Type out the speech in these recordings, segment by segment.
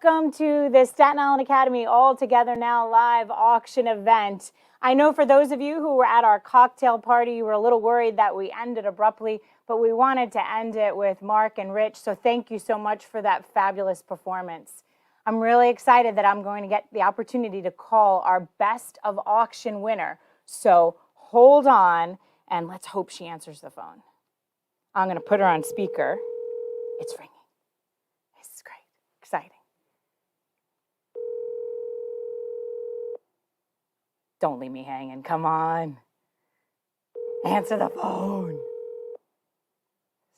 welcome to the Staten Island Academy All Together Now live auction event. I know for those of you who were at our cocktail party, you were a little worried that we ended abruptly, but we wanted to end it with Mark and Rich, so thank you so much for that fabulous performance. I'm really excited that I'm going to get the opportunity to call our best of auction winner. So hold on, and let's hope she answers the phone. I'm going to put her on speaker. It's ringing. This is great. Exciting. Don't leave me hanging. Come on. Answer the phone.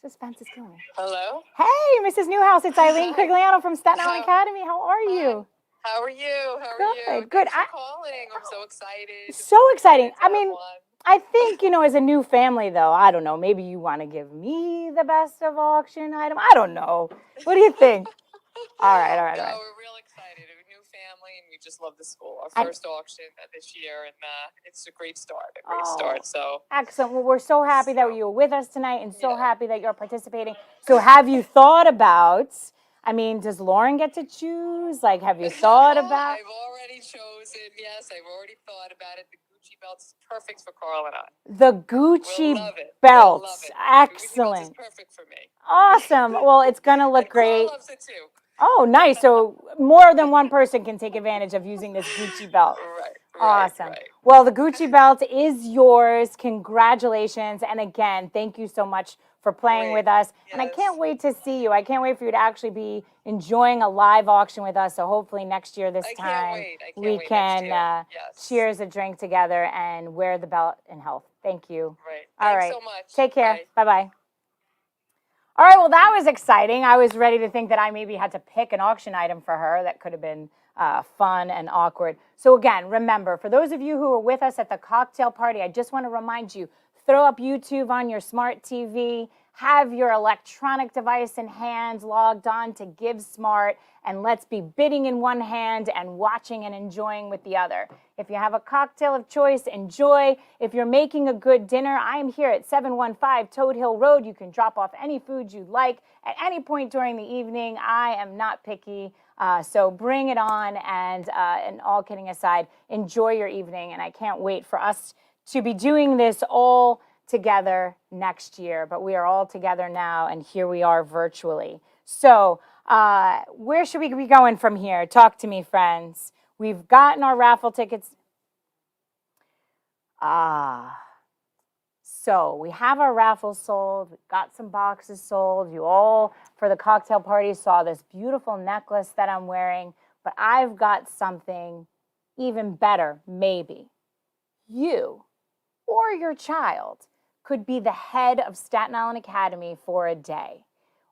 Suspense is killing me. Hello? Hey, Mrs. Newhouse. It's Eileen Corigliano from Staten Island Academy. How are you? How are you? Good. Thanks for calling. I'm so excited. So exciting. I mean, I think, you know, as a new family, though, I don't know, maybe you want to give me the best of auction item. I don't know. What do you think? All right. No, we're real excited. We're a new family, and we just love the school. Our first auction this year, and it's a great start. So excellent. Well, we're so happy that you're with us tonight, and so happy that you're participating. So have you thought about, I mean, does Lauren get to choose? Like, have you thought about? I've already chosen. Yes, I've already thought about it. The Gucci belt is perfect for Carl and I. The Gucci belt. Excellent. The Gucci belt is perfect for me. Awesome. Well, it's going to look great. Carl loves it too. Oh, nice. So more than one person can take advantage of using this Gucci belt. Right. Awesome. Right. Well, the Gucci belt is yours. Congratulations. And again, thank you so much for playing with us. Yes. And I can't wait to see you. I can't wait for you to actually be enjoying a live auction with us. So hopefully next year this time we can cheers a drink together and wear the belt in health. Thank you. Right. All Thanks right. so much. Take care. Bye-bye. All right, well, that was exciting. I was ready to think that I maybe had to pick an auction item for her. That could have been fun and awkward. So again, remember, for those of you who were with us at the cocktail party, I just want to remind you, throw up YouTube on your smart TV, have your electronic device in hand, logged on to Give Smart, and let's be bidding in one hand and watching and enjoying with the other. If you have a cocktail of choice, enjoy. If you're making a good dinner, I am here at 715 Toad Hill Road. You can drop off any food you'd like at any point during the evening. I am not picky, so bring it on, and all kidding aside, enjoy your evening, and I can't wait for us to be doing this all together next year, but we are all together now, and here we are virtually. So where should we be going from here? Talk to me, friends. We've gotten our raffle tickets. So we have our raffles sold. We've got some boxes sold. You all, for the cocktail party, saw this beautiful necklace that I'm wearing, but I've got something even better, maybe. You or your child could be the head of Staten Island Academy for a day.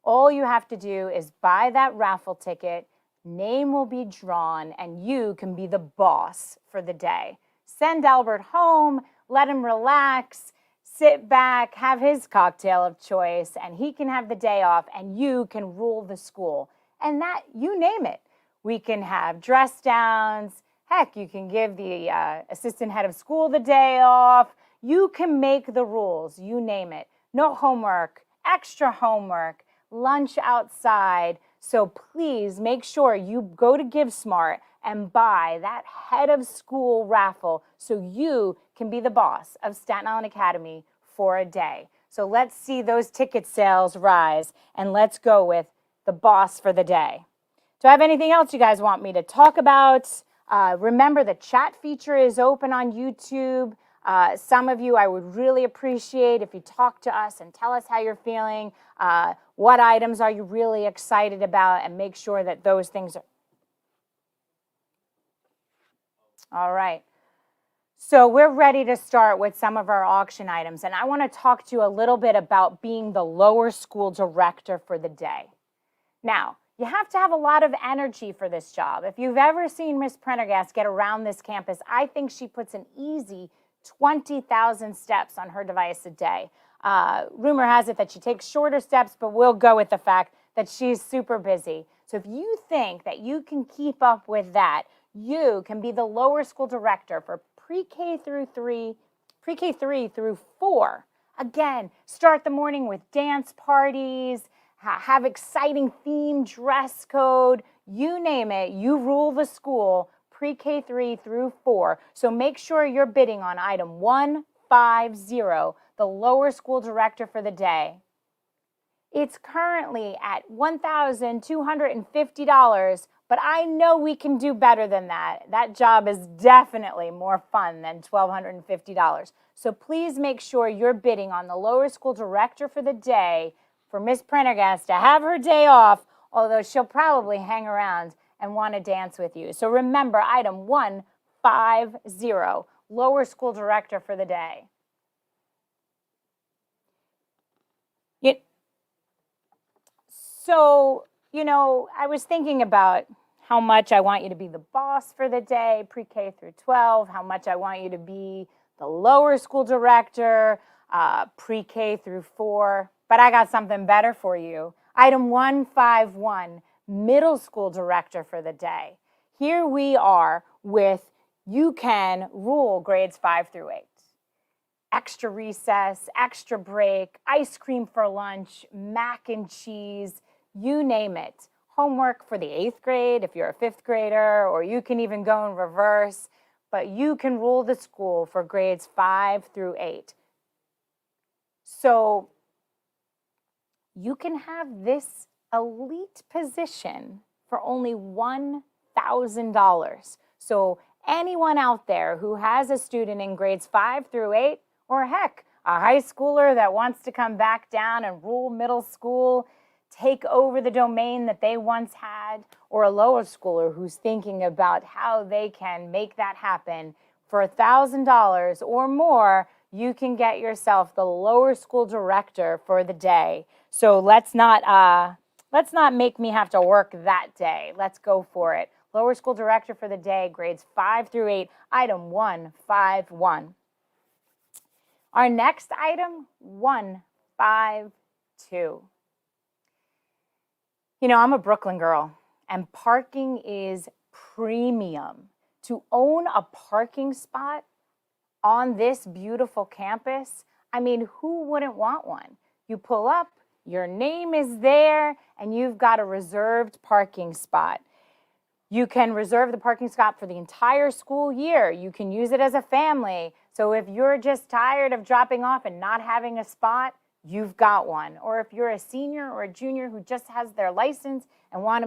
All you have to do is buy that raffle ticket, name will be drawn, and you can be the boss for the day. Send Albert home, let him relax, sit back, have his cocktail of choice, and he can have the day off, and you can rule the school. And that, you name it. We can have dress downs. Heck, you can give the assistant head of school the day off. You can make the rules, you name it. No homework, extra homework, lunch outside. So please make sure you go to GiveSmart and buy that head of school raffle so you can be the boss of Staten Island Academy for a day. So let's see those ticket sales rise, and let's go with the boss for the day. Do I have anything else you guys want me to talk about? Remember, the chat feature is open on YouTube. Some of you, I would really appreciate if you talk to us and tell us how you're feeling. What items are you really excited about, and make sure that those things are. All right. So we're ready to start with some of our auction items, and I want to talk to you a little bit about being the lower school director for the day. Now, you have to have a lot of energy for this job. If you've ever seen Miss Prendergast get around this campus, I think she puts an easy 20,000 steps on her device a day. Rumor has it that she takes shorter steps, but we'll go with the fact that she's super busy. So if you think that you can keep up with that, you can be the lower school director for pre-K through 3, pre-K 3 through 4. Again, start the morning with dance parties, have exciting theme dress code. you name it, you rule the school pre-K 3 through 4. So make sure you're bidding on item 150, the lower school director for the day. It's currently at $1,250, but I know we can do better than that. That job is definitely more fun than $1,250. So please make sure you're bidding on the lower school director for the day for Miss Prendergast to have her day off, although she'll probably hang around and want to dance with you. So remember, item 150, lower school director for the day. So, I was thinking about how much I want you to be the boss for the day, pre-K through 12, how much I want you to be the lower school director, pre-K through 4. But I got something better for you. Item 151, middle school director for the day. Here we are with you can rule grades 5 through 8. Extra recess, extra break, ice cream for lunch, mac and cheese, you name it. Homework for the 8th grade if you're a 5th grader, or you can even go in reverse, but you can rule the school for grades 5 through 8. So you can have this elite position for only $1,000. So anyone out there who has a student in grades 5 through 8, or heck, a high schooler that wants to come back down and rule middle school, take over the domain that they once had, or a lower schooler who's thinking about how they can make that happen, for $1,000 or more, you can get yourself the lower school director for the day. So let's not make me have to work that day. Let's go for it. Lower school director for the day, grades 5 through 8, item 151. Our next item, 152. I'm a Brooklyn girl, and parking is premium. To own a parking spot on this beautiful campus, who wouldn't want one? You pull up, your name is there, and you've got a reserved parking spot. You can reserve the parking spot for the entire school year. You can use it as a family. So if you're just tired of dropping off and not having a spot, you've got one. Or if you're a senior or a junior who just has their license and want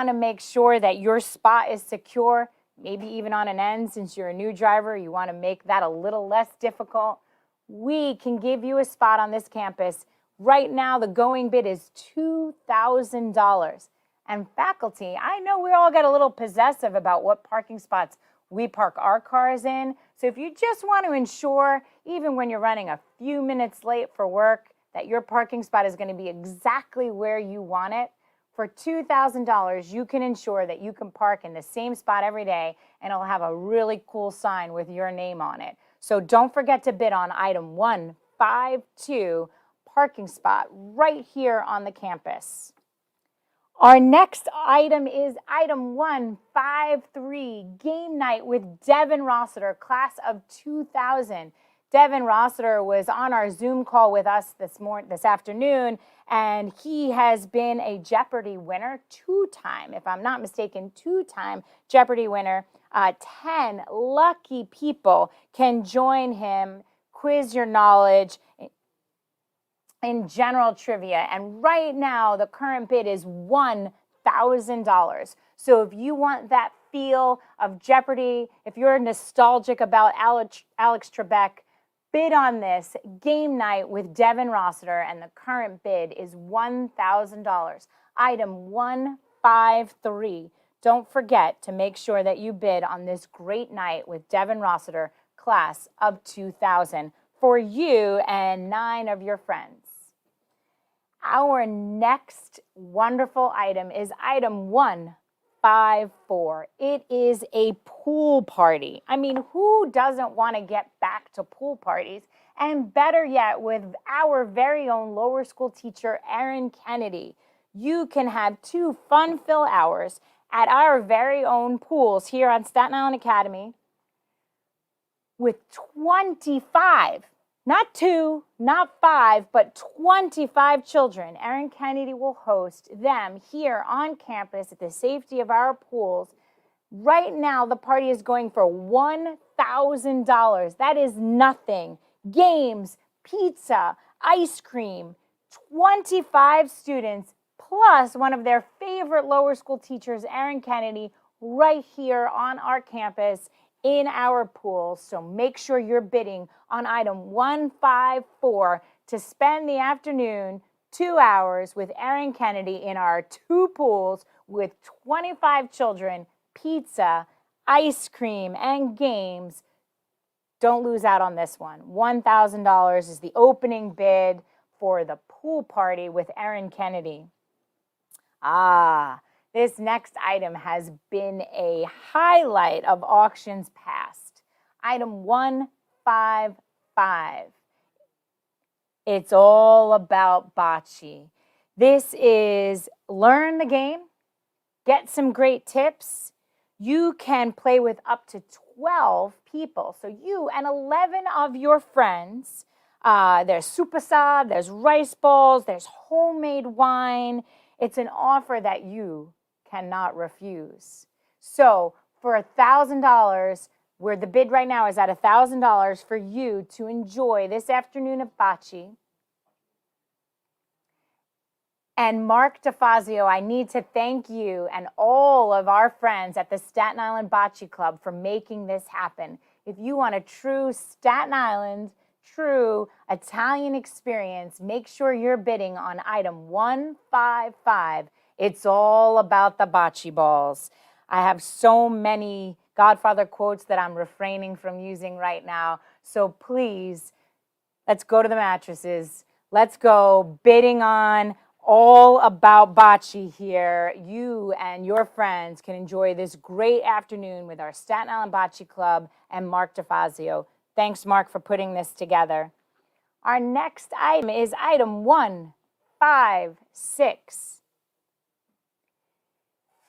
to make sure that your spot is secure, maybe even on an end since you're a new driver, you want to make that a little less difficult, we can give you a spot on this campus. Right now, the going bid is $2,000. And faculty, I know we all get a little possessive about what parking spots we park our cars in. So if you just want to ensure, even when you're running a few minutes late for work, that your parking spot is going to be exactly where you want it, for $2,000, you can ensure that you can park in the same spot every day, and it'll have a really cool sign with your name on it. So don't forget to bid on item 152, parking spot right here on the campus. Our next item is item 153, game night with Devin Rossiter, class of 2000. Devin Rossiter was on our Zoom call with us this afternoon, and he has been a Jeopardy winner, two-time Jeopardy winner. 10 lucky people can join him, quiz your knowledge in general trivia, and right now the current bid is $1,000. So if you want that feel of Jeopardy, if you're nostalgic about Alex Trebek, bid on this game night with Devin Rossiter, and the current bid is $1,000. Item 153. Don't forget to make sure that you bid on this great night with Devin Rossiter, class of 2000, for you and 9 of your friends. Our next wonderful item is item 154. It is a pool party. Who doesn't want to get back to pool parties? And better yet, with our very own lower school teacher, Erin Kennedy. You can have 2 fun-filled hours at our very own pools here on Staten Island Academy with 25 not 2, not 5, but 25 children. Erin Kennedy will host them here on campus at the safety of our pools. Right now, the party is going for $1,000. That is nothing. Games, pizza, ice cream, 25 students, plus one of their favorite lower school teachers, Erin Kennedy, right here on our campus in our pool. So make sure you're bidding on item 154 to spend the afternoon 2 hours with Erin Kennedy in our 2 pools with 25 children, pizza, ice cream, and games. Don't lose out on this one. $1,000 is the opening bid for the pool party with Erin Kennedy. This next item has been a highlight of auctions past. Item 155. It's all about bocce. This is learn the game, get some great tips. You can play with up to 12 people. So you and 11 of your friends. There's supasad, there's rice balls, there's homemade wine. It's an offer that you cannot refuse. So for $1,000, where the bid right now is at $1,000 for you to enjoy this afternoon of bocce. And Mark DeFazio, I need to thank you and all of our friends at the Staten Island Bocce Club for making this happen. If you want a true Staten Island, true Italian experience, make sure you're bidding on item 155. It's all about the bocce balls. I have so many Godfather quotes that I'm refraining from using right now. So please, let's go to the mattresses. Let's go bidding on all about bocce here. You and your friends can enjoy this great afternoon with our Staten Island Bocce Club and Mark DeFazio. Thanks, Mark, for putting this together. Our next item is item 156.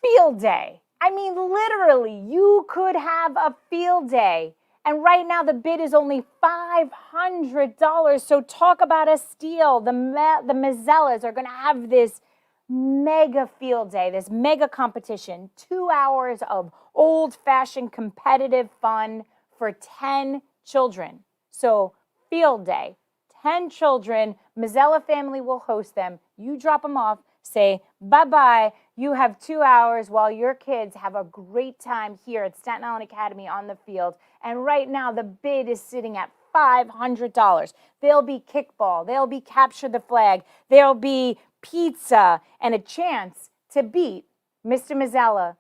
Field day. I mean, literally, you could have a field day. And right now, the bid is only $500. So talk about a steal. The Mazzellas are going to have this mega field day, this mega competition. 2 hours of old-fashioned competitive fun for 10 children. So field day, 10 children. Mazzella family will host them. You drop them off. Say bye-bye. You have 2 hours while your kids have a great time here at Staten Island Academy on the field. And right now, the bid is sitting at $500. There'll be kickball. There'll be capture the flag. There'll be pizza and a chance to beat Mr. Mazzella.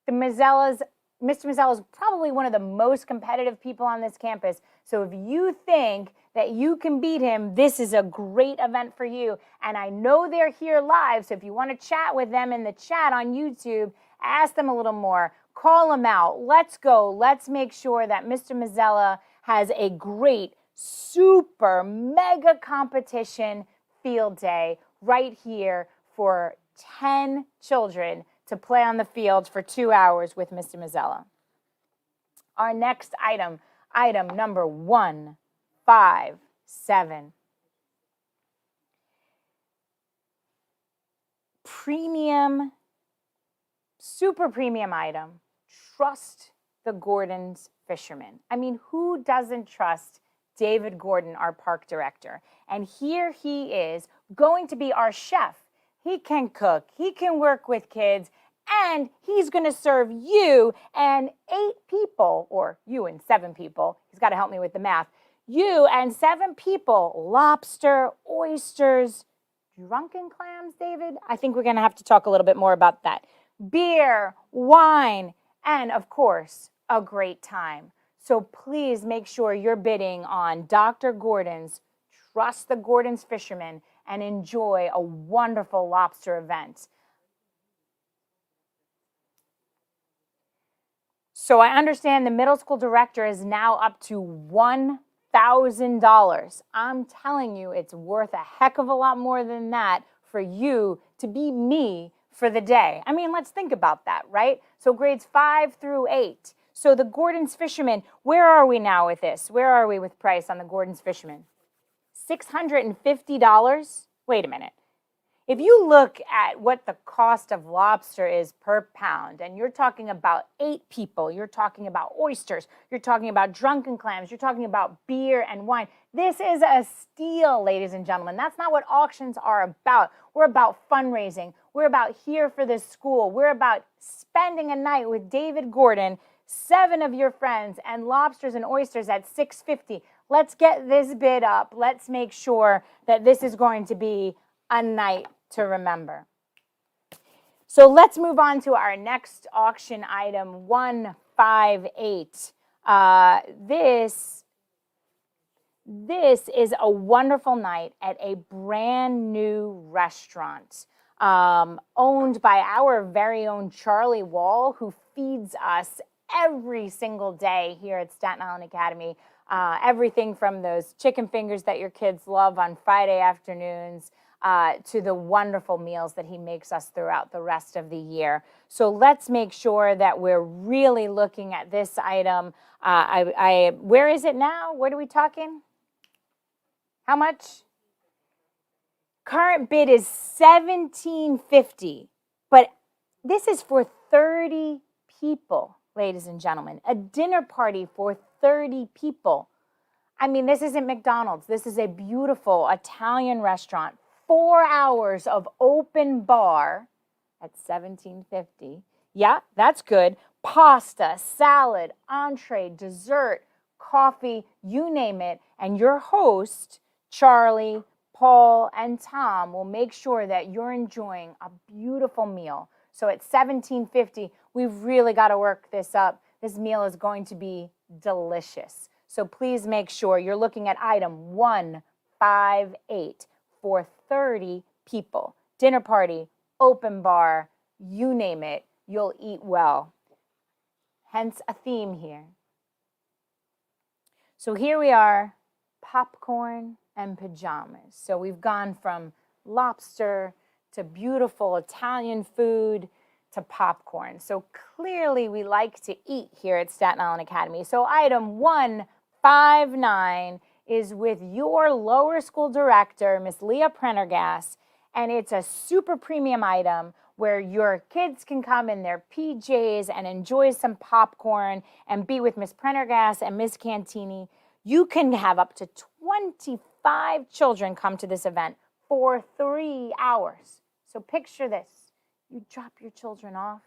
Mr. Mazzella is probably one of the most competitive people on this campus. So if you think that you can beat him, this is a great event for you. And I know they're here live, so if you want to chat with them in the chat on YouTube, ask them a little more, call them out. Let's go. Let's make sure that Mr. Mazzella has a great, super, mega competition field day right here for 10 children to play on the field for 2 hours with Mr. Mazzella. Our next item, item number 157. Premium, super premium item, trust the Gordon's fishermen. I mean, who doesn't trust David Gordon, our park director? And here he is going to be our chef. He can cook, he can work with kids, and he's going to serve you and 8 people, or you and 7 people. He's got to help me with the math. You and 7 people, lobster, oysters, drunken clams, David? I think we're going to have to talk a little bit more about that. Beer, wine, and of course, a great time. So please make sure you're bidding on Dr. Gordon's Trust the Gordon's Fishermen and enjoy a wonderful lobster event. So I understand the middle school director is now up to $1,000. I'm telling you, it's worth a heck of a lot more than that for you to be me for the day. I mean, let's think about that, right? So grades 5 through 8. So the Gordon's Fisherman, where are we now with this? Where are we with price on the Gordon's Fisherman? $650? Wait a minute. If you look at what the cost of lobster is per pound, and you're talking about 8 people, you're talking about oysters, you're talking about drunken clams, you're talking about beer and wine. This is a steal, ladies and gentlemen. That's not what auctions are about. We're about fundraising. We're about here for this school. We're about spending a night with David Gordon, 7 of your friends, and lobsters and oysters at $650. Let's get this bid up. Let's make sure that this is going to be a night to remember. So let's move on to our next auction item, 158. This is a wonderful night at a brand new restaurant owned by our very own Charlie Wall, who feeds us every single day here at Staten Island Academy. Everything from those chicken fingers that your kids love on Friday afternoons to the wonderful meals that he makes us throughout the rest of the year. So let's make sure that we're really looking at this item. Where is it now? What are we talking? How much? Current bid is $17.50, but this is for 30 people, ladies and gentlemen. A dinner party for 30 people. I mean, this isn't McDonald's. This is a beautiful Italian restaurant. 4 hours of open bar at $17.50. Yeah, that's good. Pasta, salad, entree, dessert, coffee, you name it. And your host, Charlie, Paul, and Tom will make sure that you're enjoying a beautiful meal. So at $17.50, we've really got to work this up. This meal is going to be delicious. So please make sure you're looking at item 158 for 30 people. Dinner party, open bar, you name it, you'll eat well. Hence a theme here. So here we are, popcorn and pajamas. So we've gone from lobster to beautiful Italian food to popcorn. So clearly we like to eat here at Staten Island Academy. So item 159 is with your lower school director, Miss Leah Prendergast, and it's a super premium item where your kids can come in their PJs and enjoy some popcorn and be with Miss Prendergast and Miss Cantini. You can have up to 25 children come to this event for 3 hours. So picture this. You drop your children off,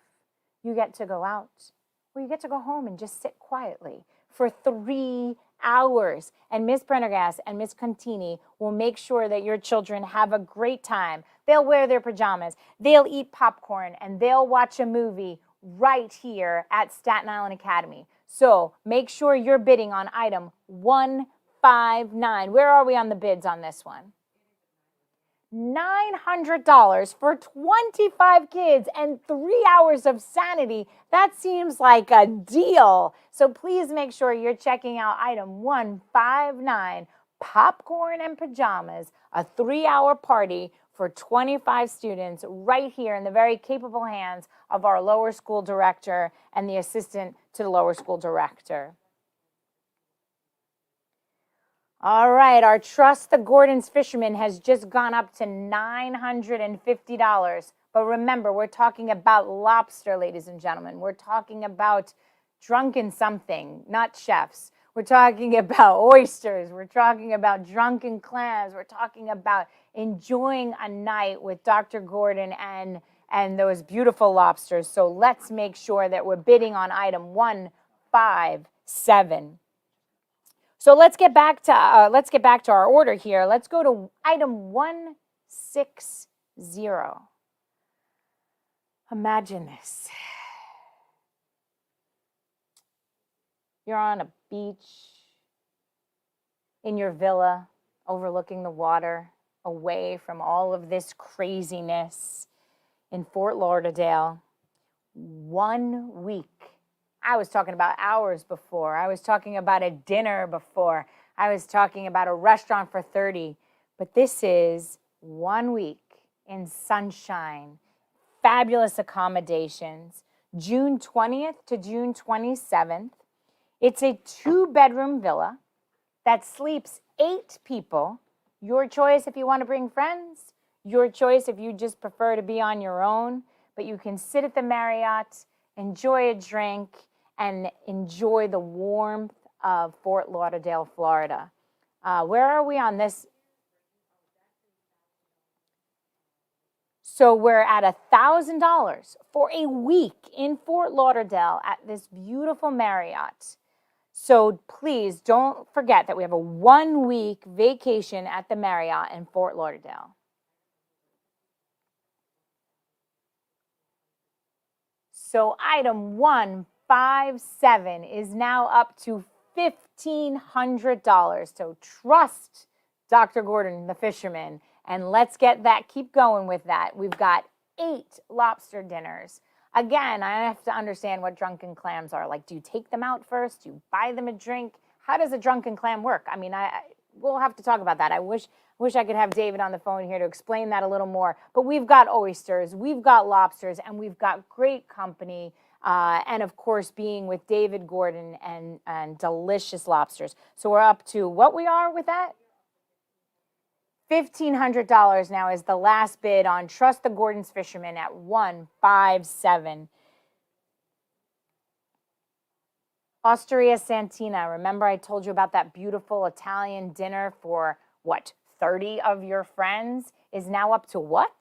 you get to go out, or you get to go home and just sit quietly for 3 hours. And Miss Prendergast and Miss Contini will make sure that your children have a great time. They'll wear their pajamas, they'll eat popcorn, and they'll watch a movie right here at Staten Island Academy. So make sure you're bidding on item 159. Where are we on the bids on this one? $900 for 25 kids and 3 hours of sanity. That seems like a deal. So please make sure you're checking out item 159, popcorn and pajamas, a 3-hour party for 25 students right here in the very capable hands of our lower school director and the assistant to the lower school director. All right, our Trust the Gordon's Fisherman has just gone up to $950. But remember, we're talking about lobster, ladies and gentlemen. We're talking about drunken something, not chefs. We're talking about oysters. We're talking about drunken clams. We're talking about enjoying a night with Dr. Gordon and those beautiful lobsters. So let's make sure that we're bidding on item 157. So let's get back to our order here. Let's go to item 160. Imagine this. You're on a beach in your villa overlooking the water, away from all of this craziness in Fort Lauderdale. 1 week. I was talking about hours before. I was talking about a dinner before. I was talking about a restaurant for 30. But this is 1 week in sunshine, fabulous accommodations, June 20th to June 27th. It's a 2-bedroom villa that sleeps 8 people. Your choice if you want to bring friends, your choice if you just prefer to be on your own, but you can sit at the Marriott, enjoy a drink, and enjoy the warmth of Fort Lauderdale, Florida. Where are we on this? So we're at $1,000 for a week in Fort Lauderdale at this beautiful Marriott. So please don't forget that we have a 1-week vacation at the Marriott in Fort Lauderdale. So item 157 is now up to $1,500. So trust Dr. Gordon, the fisherman, and let's keep going with that. We've got 8 lobster dinners. Again, I have to understand what drunken clams are. Like, do you take them out first? Do you buy them a drink? How does a drunken clam work? I mean, we'll have to talk about that. I wish I could have David on the phone here to explain that a little more. But we've got oysters, we've got lobsters, and we've got great company. And of course, being with David Gordon and delicious lobsters. So we're up to what we are with that? $1,500 now is the last bid on Trust the Gordon's Fisherman at 157. Osteria Santina. Remember I told you about that beautiful Italian dinner for, what, 30 of your friends? Is now up to what?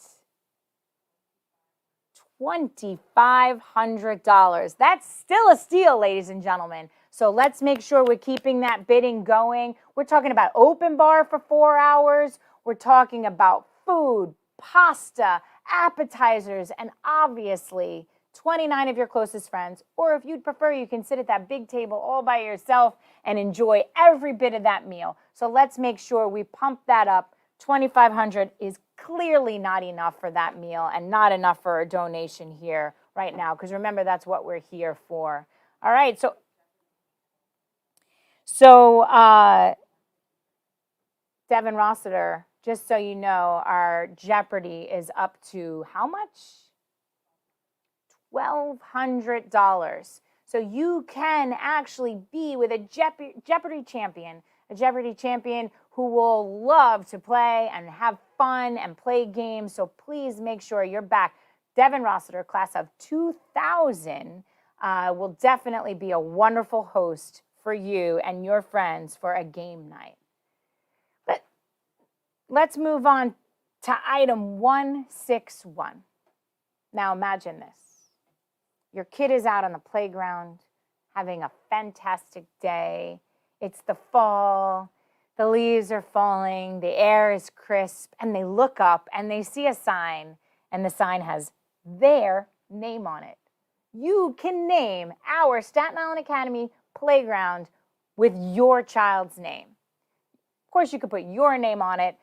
$2,500. That's still a steal, ladies and gentlemen. So let's make sure we're keeping that bidding going. We're talking about open bar for 4 hours. We're talking about food, pasta, appetizers, and obviously 29 of your closest friends. Or if you'd prefer, you can sit at that big table all by yourself and enjoy every bit of that meal. So let's make sure we pump that up. $2,500 is clearly not enough for that meal and not enough for a donation here right now, because remember, that's what we're here for. All right, so Devin Rossiter, just so you know, our Jeopardy is up to how much? $1,200. So you can actually be with a Jeopardy champion who will love to play and have fun and play games. So please make sure you're back. Devin Rossiter, class of 2000, will definitely be a wonderful host for you and your friends for a game night. But let's move on to item 161. Now imagine this. Your kid is out on the playground having a fantastic day. It's the fall. The leaves are falling. The air is crisp. And they look up and they see a sign. And the sign has their name on it. You can name our Staten Island Academy playground with your child's name. Of course, you could put your name on it.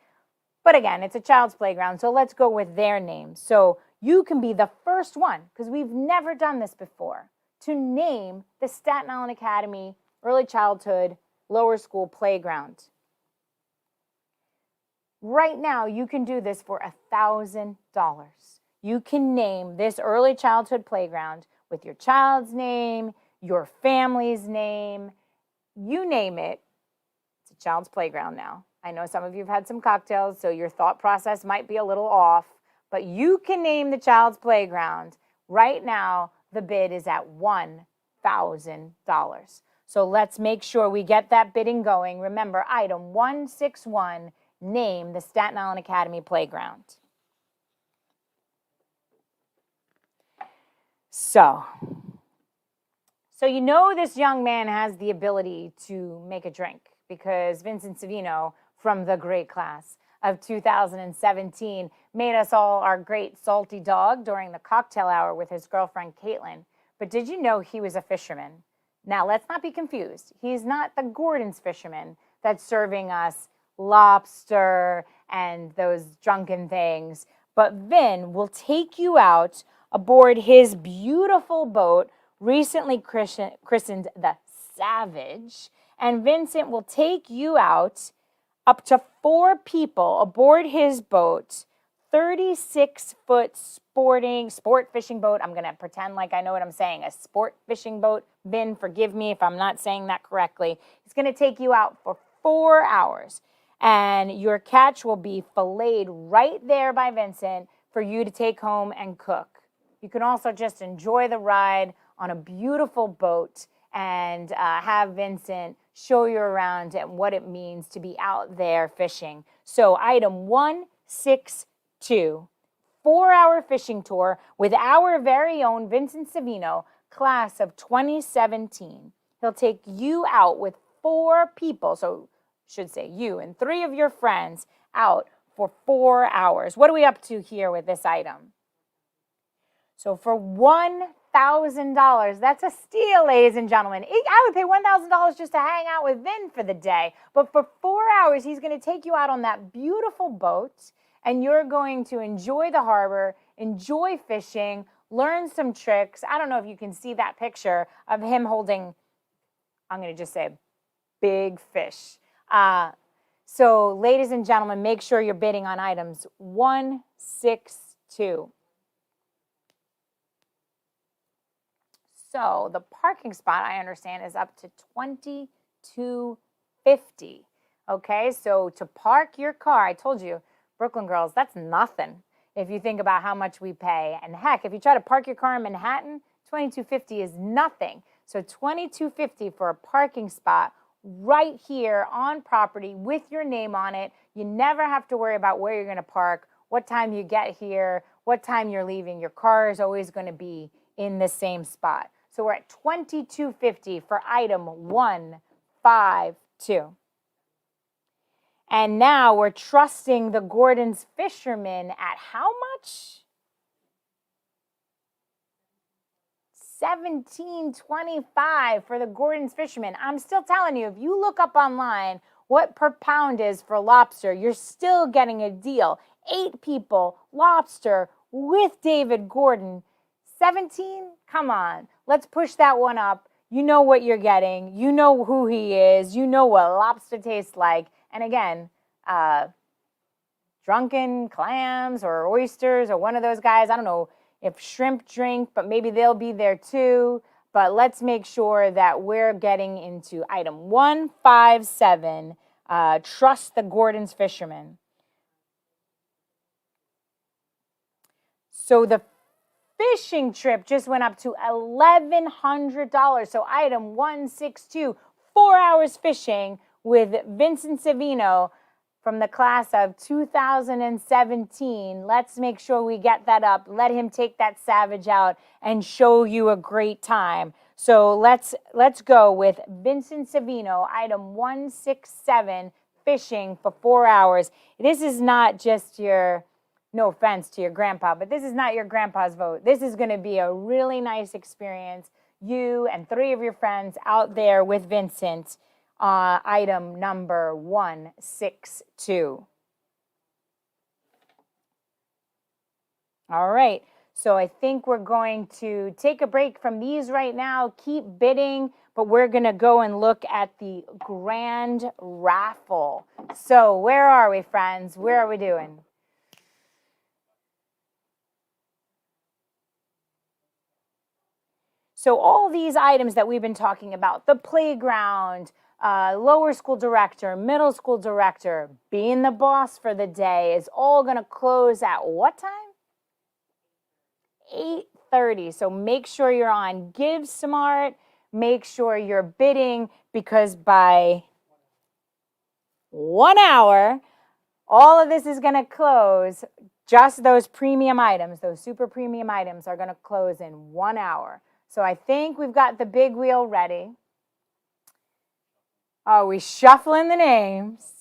But again, it's a child's playground, so let's go with their name. So you can be the first one, because we've never done this before, to name the Staten Island Academy Early Childhood Lower School Playground. Right now, you can do this for $1,000. You can name this early childhood playground with your child's name, your family's name, you name it. It's a child's playground now. I know some of you have had some cocktails, so your thought process might be a little off, but you can name the child's playground. Right now, the bid is at $1,000. So let's make sure we get that bidding going. Remember, item 161, name the Staten Island Academy Playground. So you know this young man has the ability to make a drink, because Vincent Savino from the great class of 2017 made us all our great salty dog during the cocktail hour with his girlfriend Caitlin. But did you know he was a fisherman? Now, let's not be confused. He's not the Gordon's fisherman that's serving us lobster and those drunken things. But Vin will take you out aboard his beautiful boat, recently christened the Savage. And Vincent will take you out, up to 4 people aboard his boat, 36-foot sport fishing boat. I'm going to pretend like I know what I'm saying. A sport fishing boat. Vin, forgive me if I'm not saying that correctly. It's going to take you out for 4 hours. And your catch will be filleted right there by Vincent for you to take home and cook. You can also just enjoy the ride on a beautiful boat and have Vincent show you around and what it means to be out there fishing. So item 162, 4-hour fishing tour with our very own Vincent Savino, class of 2017. He'll take you out with 4 people, so should say you and 3 of your friends out for 4 hours. What are we up to here with this item? So for $1,000, that's a steal, ladies and gentlemen. I would pay $1,000 just to hang out with Vin for the day. But for 4 hours, he's going to take you out on that beautiful boat, and you're going to enjoy the harbor, enjoy fishing, learn some tricks. I don't know if you can see that picture of him holding, I'm going to just say, big fish. So, ladies and gentlemen, make sure you're bidding on items 162. So the parking spot, I understand, is up to $22.50. Okay, so to park your car, I told you, Brooklyn girls, that's nothing if you think about how much we pay. And heck, if you try to park your car in Manhattan, $22.50 is nothing. So $22.50 for a parking spot right here on property with your name on it. You never have to worry about where you're going to park, what time you get here, what time you're leaving. Your car is always going to be in the same spot. So we're at $22.50 for item 152. And now we're trusting the Gordon's Fisherman at how much? $17.25 for the Gordon's Fisherman. I'm still telling you, if you look up online what per pound is for lobster, you're still getting a deal. 8 people, lobster with David Gordon. 17? Come on. Let's push that one up. You know what you're getting. You know who he is. You know what lobster tastes like. And again, drunken clams or oysters or one of those guys. I don't know if shrimp drink, but maybe they'll be there too. But let's make sure that we're getting into item 157, trust the Gordon's Fisherman. So the fishing trip just went up to $1,100. So item 162, 4 hours fishing with Vincent Savino from the class of 2017. Let's make sure we get that up. Let him take that Savage out and show you a great time. So let's go with Vincent Savino, item 167, fishing for 4 hours. This is not just your, no offense to your grandpa, but this is not your grandpa's vote. This is going to be a really nice experience. You and 3 of your friends out there with Vincent. Item number 162. All right, so I think we're going to take a break from these right now, keep bidding, but we're going to go and look at the grand raffle. So where are we, friends? Where are we doing? So all these items that we've been talking about, the playground, lower school director, middle school director, being the boss for the day is all going to close at what time? 8:30. So make sure you're on Give Smart. Make sure you're bidding because by 1 hour, all of this is going to close. Just those premium items, those super premium items are going to close in 1 hour. So I think we've got the big wheel ready. Oh, we shuffling the names.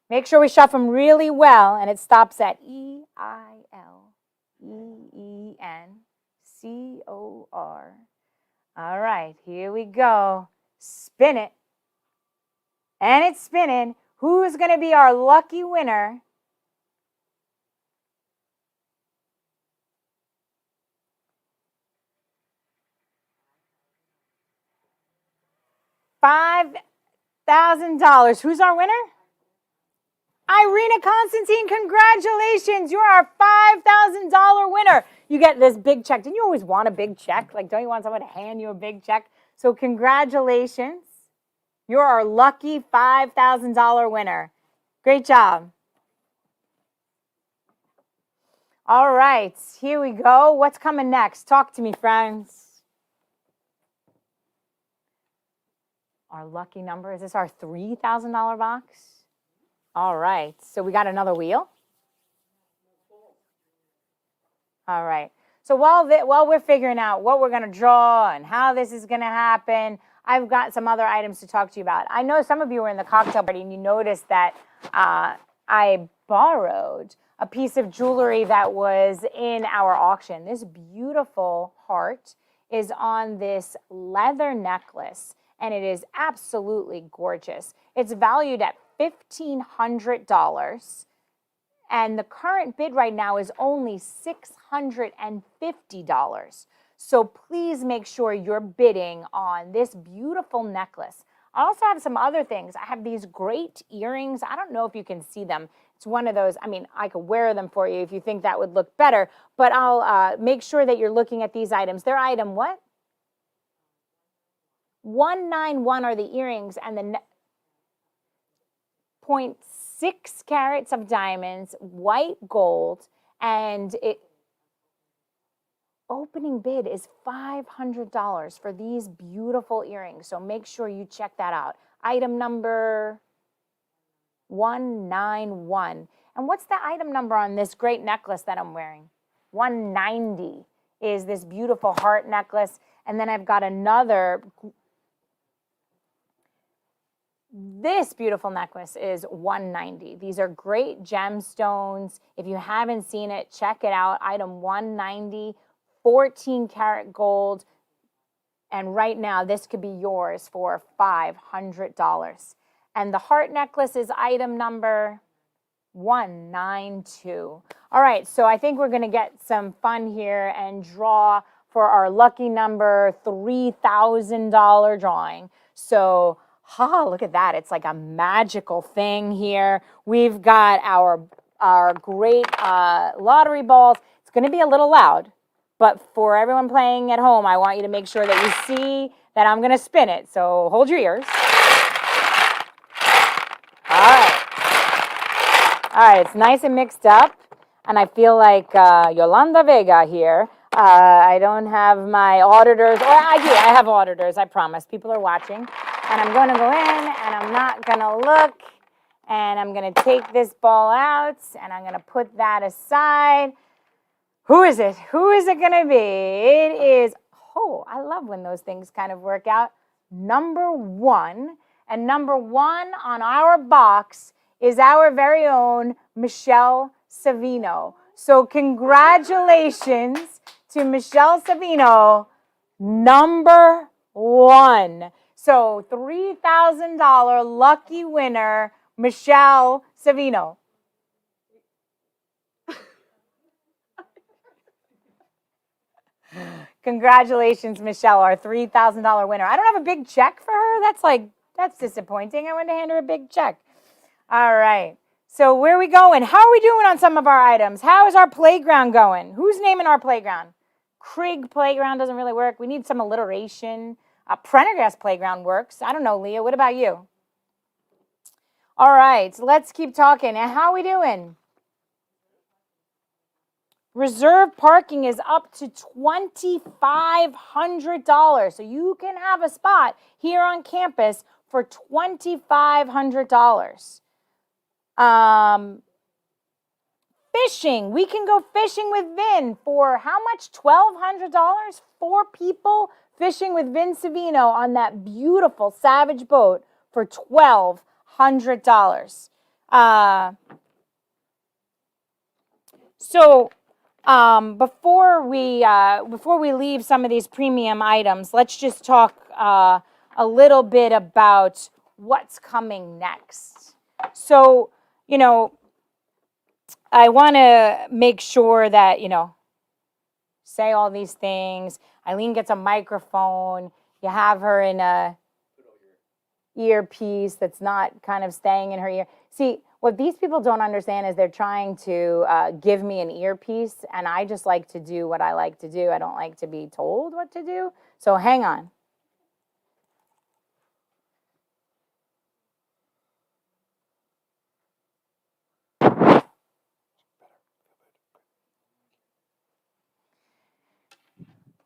Make sure we shuffle them really well, and it stops at EILEENCOR. All right, here we go. Spin it. And it's spinning. Who's going to be our lucky winner? $5,000. Who's our winner? Irina Constantine, congratulations. You're our $5,000 winner. You get this big check. Didn't you always want a big check? Like, don't you want someone to hand you a big check? So congratulations. You're our lucky $5,000 winner. Great job. All right, here we go. What's coming next? Talk to me, friends. Our lucky number, is this our $3,000 box? All right, so we got another wheel. All right, so while we're figuring out what we're going to draw and how this is going to happen, I've got some other items to talk to you about. I know some of you were in the cocktail party and you noticed that I borrowed a piece of jewelry that was in our auction. This beautiful heart is on this leather necklace, and it is absolutely gorgeous. It's valued at $1,500, and the current bid right now is only $650. So please make sure you're bidding on this beautiful necklace. I also have some other things. I have these great earrings. I don't know if you can see them. It's one of those, I mean, I could wear them for you if you think that would look better, but I'll make sure that you're looking at these items. They're item what? 191 are the earrings, and the 0.6 carats of diamonds, white gold, and it opening bid is $500 for these beautiful earrings. So make sure you check that out. Item number 191. And what's the item number on this great necklace that I'm wearing? 190 is this beautiful heart necklace. And then I've got another. This beautiful necklace is 190. These are great gemstones. If you haven't seen it, check it out. Item 190, 14 karat gold. And right now, this could be yours for $500. And the heart necklace is item number 192. All right, so I think we're going to get some fun here and draw for our lucky number $3,000 drawing. So, look at that. It's like a magical thing here. We've got our great lottery balls. It's going to be a little loud, but for everyone playing at home, I want you to make sure that you see that I'm going to spin it. So hold your ears. All right, it's nice and mixed up, and I feel like Yolanda Vega here. I don't have my auditors, or I do, I have auditors, I promise. People are watching, and I'm going to go in, and I'm not going to look, and I'm going to take this ball out, and I'm going to put that aside. Who is it? Who is it going to be? It is, I love when those things kind of work out. Number 1, and number 1 on our box is our very own Michelle Savino. So congratulations to Michelle Savino, number 1. So $3,000 lucky winner, Michelle Savino. Congratulations, Michelle, our $3,000 winner. I don't have a big check for her. That's disappointing. I wanted to hand her a big check. All right. So where are we going? How are we doing on some of our items? How is our playground going? Who's naming our playground? Krieg Playground doesn't really work. We need some alliteration. Prendergast Playground works. I don't know, Leah. What about you? All right. Let's keep talking. And how are we doing? Reserve parking is up to $2,500. So you can have a spot here on campus for $2,500. Fishing. We can go fishing with Vin for how much? $1,200? 4 people fishing with Vin Savino on that beautiful Savage boat for $1,200. Before we leave some of these premium items, let's just talk a little bit about what's coming next. So, I want to make sure that, say all these things. Eileen gets a microphone. You have her in a, earpiece that's not kind of staying in her ear. See, what these people don't understand is they're trying to give me an earpiece, and I just like to do what I like to do. I don't like to be told what to do. So hang on.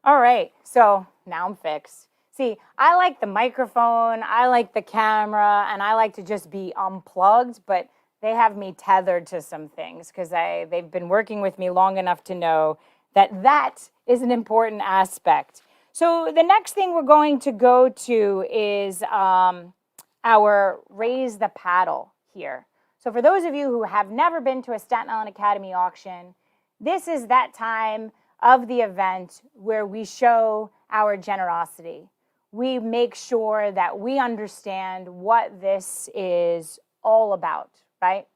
All right, so now I'm fixed. See, I like the microphone, I like the camera, and I like to just be unplugged, but they have me tethered to some things because they've been working with me long enough to know that that is an important aspect. So the next thing we're going to go to is our Raise the Paddle here. So for those of you who have never been to a Staten Island Academy auction, this is that time of the event where we show our generosity. We make sure that we understand what this is all about, right?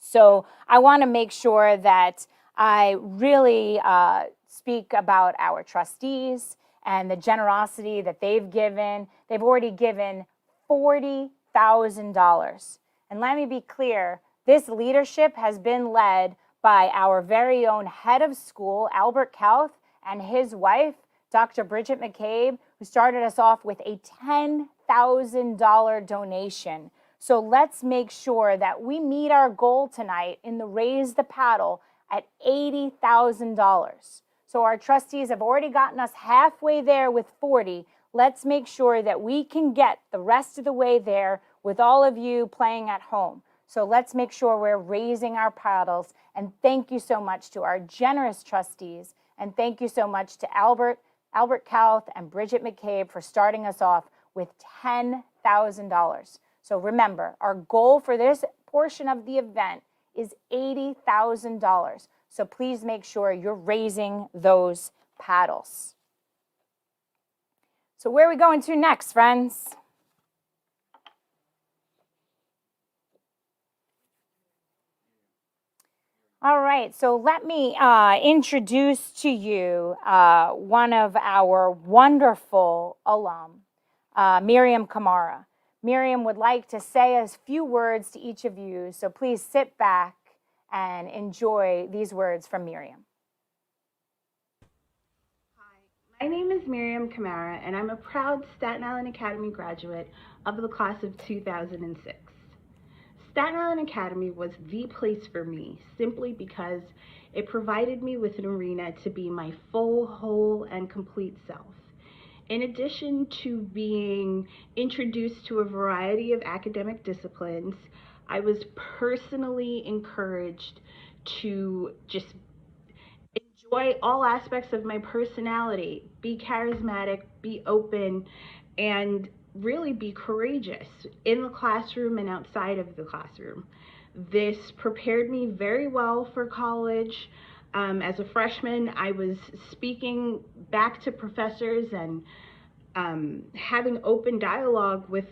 So I want to make sure that I really speak about our trustees and the generosity that they've given. They've already given $40,000. And let me be clear, this leadership has been led by our very own head of school, Albert Kauth, and his wife, Dr. Bridget McCabe, who started us off with a $10,000 donation. So let's make sure that we meet our goal tonight in the Raise the Paddle at $80,000. So our trustees have already gotten us halfway there with 40. Let's make sure that we can get the rest of the way there with all of you playing at home. So let's make sure we're raising our paddles. And thank you so much to our generous trustees. And thank you so much to Albert Kauth and Bridget McCabe for starting us off with $10,000. So remember, our goal for this portion of the event is $80,000. So please make sure you're raising those paddles. So where are we going to next, friends? All right, so let me introduce to you one of our wonderful alum, Miriam Kamara. Miriam would like to say a few words to each of you, so please sit back and enjoy these words from Miriam. Hi, my name is Miriam Kamara, and I'm a proud Staten Island Academy graduate of the class of 2006. Staten Island Academy was the place for me simply because it provided me with an arena to be my full, whole, and complete self. In addition to being introduced to a variety of academic disciplines, I was personally encouraged to just enjoy all aspects of my personality, be charismatic, be open, and really be courageous in the classroom and outside of the classroom. This prepared me very well for college. As a freshman, I was speaking back to professors and having open dialogue with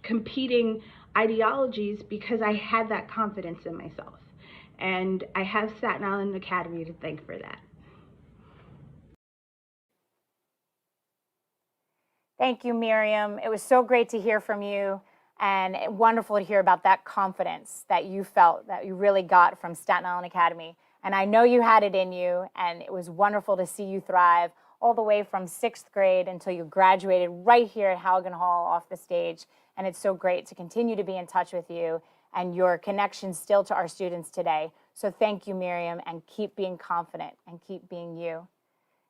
competing ideologies because I had that confidence in myself. And I have Staten Island Academy to thank for that. Thank you, Miriam. It was so great to hear from you and wonderful to hear about that confidence that you felt, that you really got from Staten Island Academy. And I know you had it in you, and it was wonderful to see you thrive all the way from 6th grade until you graduated right here at Halligan Hall off the stage. And it's so great to continue to be in touch with you and your connection still to our students today. So thank you, Miriam, and keep being confident and keep being you.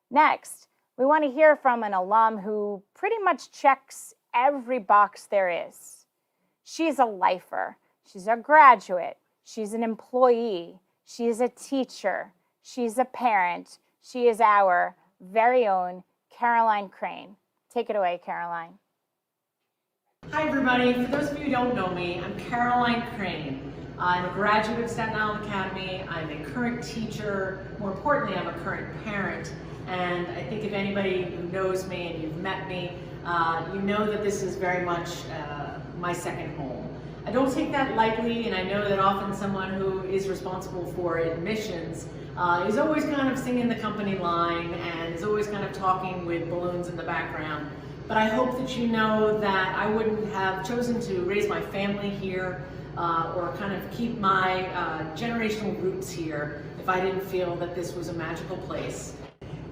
Next, we want to hear from an alum who pretty much checks every box there is. She's a lifer. She's a graduate. She's an employee. She's a teacher. She's a parent. She is our very own Caroline Crane. Take it away, Caroline. Hi, everybody. For those of you who don't know me, I'm Caroline Crane. I'm a graduate of Staten Island Academy. I'm a current teacher. More importantly, I'm a current parent. And I think if anybody who knows me and you've met me, you know that this is very much my second home. I don't take that lightly, and I know that often someone who is responsible for admissions is always kind of singing the company line and is always kind of talking with balloons in the background. but I hope that you know that I wouldn't have chosen to raise my family here or kind of keep my generational roots here if I didn't feel that this was a magical place.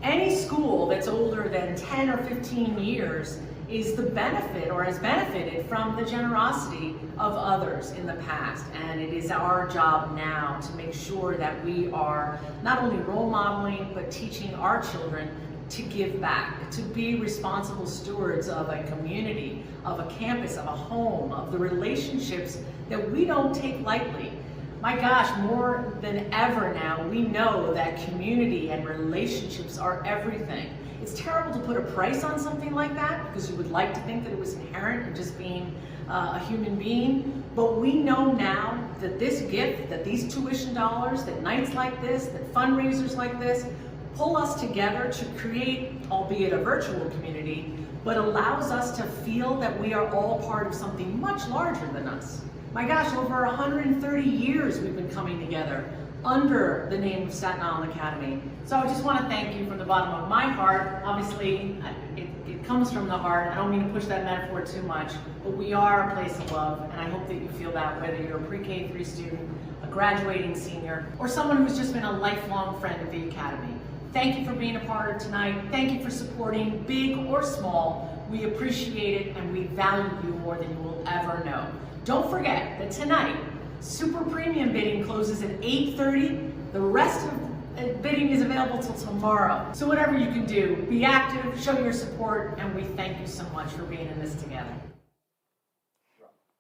Any school that's older than 10 or 15 years is the benefit or has benefited from the generosity of others in the past. And it is our job now to make sure that we are not only role modeling, but teaching our children to give back, to be responsible stewards of a community, of a campus, of a home, of the relationships that we don't take lightly. My gosh, more than ever now, we know that community and relationships are everything. It's terrible to put a price on something like that because you would like to think that it was inherent in just being a human being. But we know now that this gift, that these tuition dollars, that nights like this, that fundraisers like this, pull us together to create, albeit a virtual community, but allows us to feel that we are all part of something much larger than us. My gosh, over 130 years we've been coming together under the name of Staten Island Academy. So I just want to thank you from the bottom of my heart. Obviously, it comes from the heart. I don't mean to push that metaphor too much, but we are a place of love, and I hope that you feel that whether you're a pre-K3 student, a graduating senior, or someone who's just been a lifelong friend of the Academy. Thank you for being a part of tonight. Thank you for supporting, big or small. We appreciate it, and we value you more than you will ever know. Don't forget that tonight, super premium bidding closes at 8:30. The rest of bidding is available till tomorrow. So whatever you can do, be active, show your support, and we thank you so much for being in this together.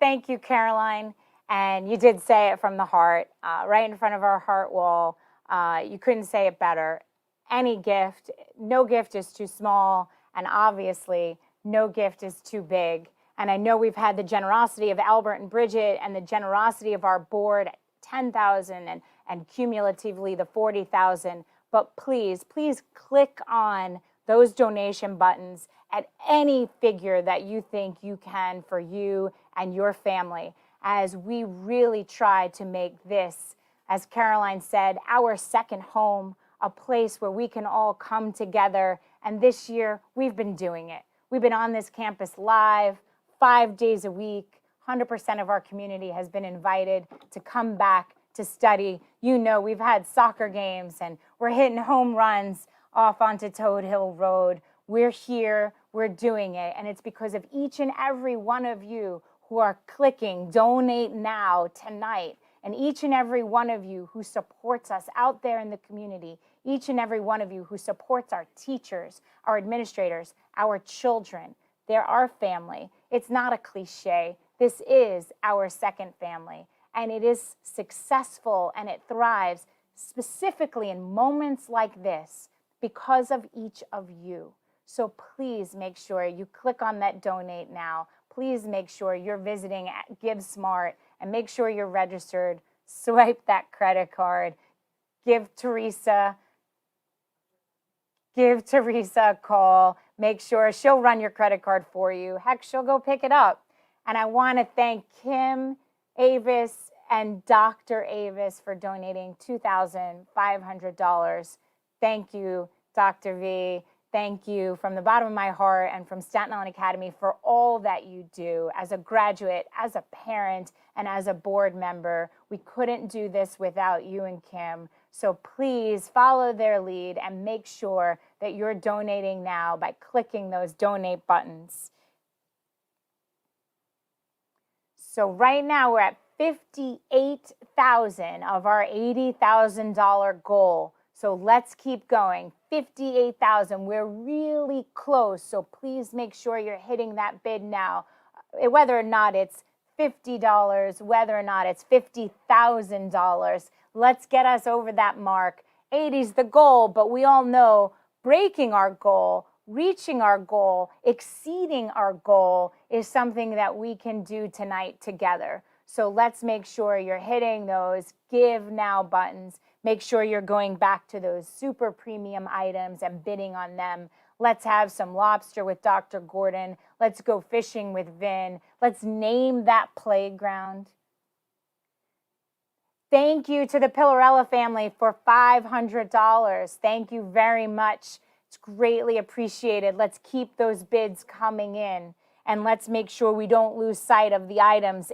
Thank you, Caroline. And you did say it from the heart, right in front of our heart wall. You couldn't say it better. Any gift, no gift is too small, and obviously no gift is too big. And I know we've had the generosity of Albert and Bridget and the generosity of our board at $10,000 and cumulatively the $40,000. But please, please click on those donation buttons at any figure that you think you can for you and your family, as we really try to make this, as Caroline said, our second home, a place where we can all come together. And this year, we've been doing it. We've been on this campus live, 5 days a week. 100% of our community has been invited to come back to study. You know, we've had soccer games and we're hitting home runs off onto Toad Hill Road. We're here, we're doing it. And it's because of each and every one of you who are clicking donate now tonight. And each and every one of you who supports us out there in the community, each and every one of you who supports our teachers, our administrators, our children. They're our family. It's not a cliche. This is our second family. And it is successful and it thrives specifically in moments like this because of each of you. So please make sure you click on that donate now. Please make sure you're visiting at GiveSmart and make sure you're registered. Swipe that credit card. Give Teresa a call. Make sure she'll run your credit card for you. Heck, she'll go pick it up. And I want to thank Kim Avis and Dr. Avis for donating $2,500. Thank you, Dr. V. Thank you from the bottom of my heart and from Staten Island Academy for all that you do as a graduate, as a parent, and as a board member. We couldn't do this without you and Kim. So please follow their lead and make sure that you're donating now by clicking those donate buttons. So right now we're at $58,000 of our $80,000 goal. So let's keep going. $58,000. We're really close. So please make sure you're hitting that bid now. Whether or not it's $50, whether or not it's $50,000. Let's get us over that mark. 80's the goal, but we all know breaking our goal, reaching our goal, exceeding our goal is something that we can do tonight together. So let's make sure you're hitting those give now buttons. Make sure you're going back to those super premium items and bidding on them. Let's have some lobster with Dr. Gordon. Let's go fishing with Vin. Let's name that playground. Thank you to the Pillarella family for $500. Thank you very much. It's greatly appreciated. Let's keep those bids coming in, and let's make sure we don't lose sight of the items.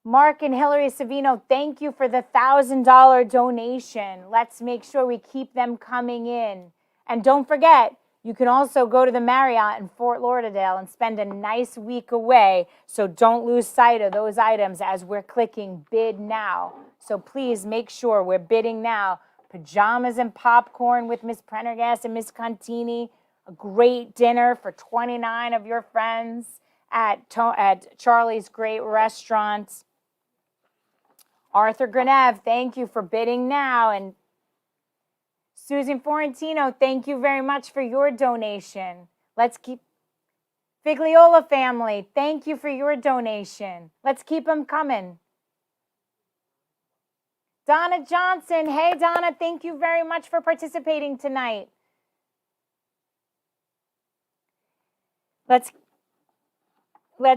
Mark and Hillary Savino, thank you for the $1,000 donation. Let's make sure we keep them coming in. And don't forget, you can also go to the Marriott in Fort Lauderdale and spend a nice week away. So don't lose sight of those items as we're clicking bid now. So please make sure we're bidding now. Pajamas and popcorn with Miss Prendergast and Miss Contini. A great dinner for 29 of your friends at Charlie's Great Restaurant. Arthur Grenev, thank you for bidding now. And Susan Forentino, thank you very much for your donation. Let's keep Figliola family, thank you for your donation. Let's keep them coming. Donna Johnson, hey Donna, thank you very much for participating tonight. Let's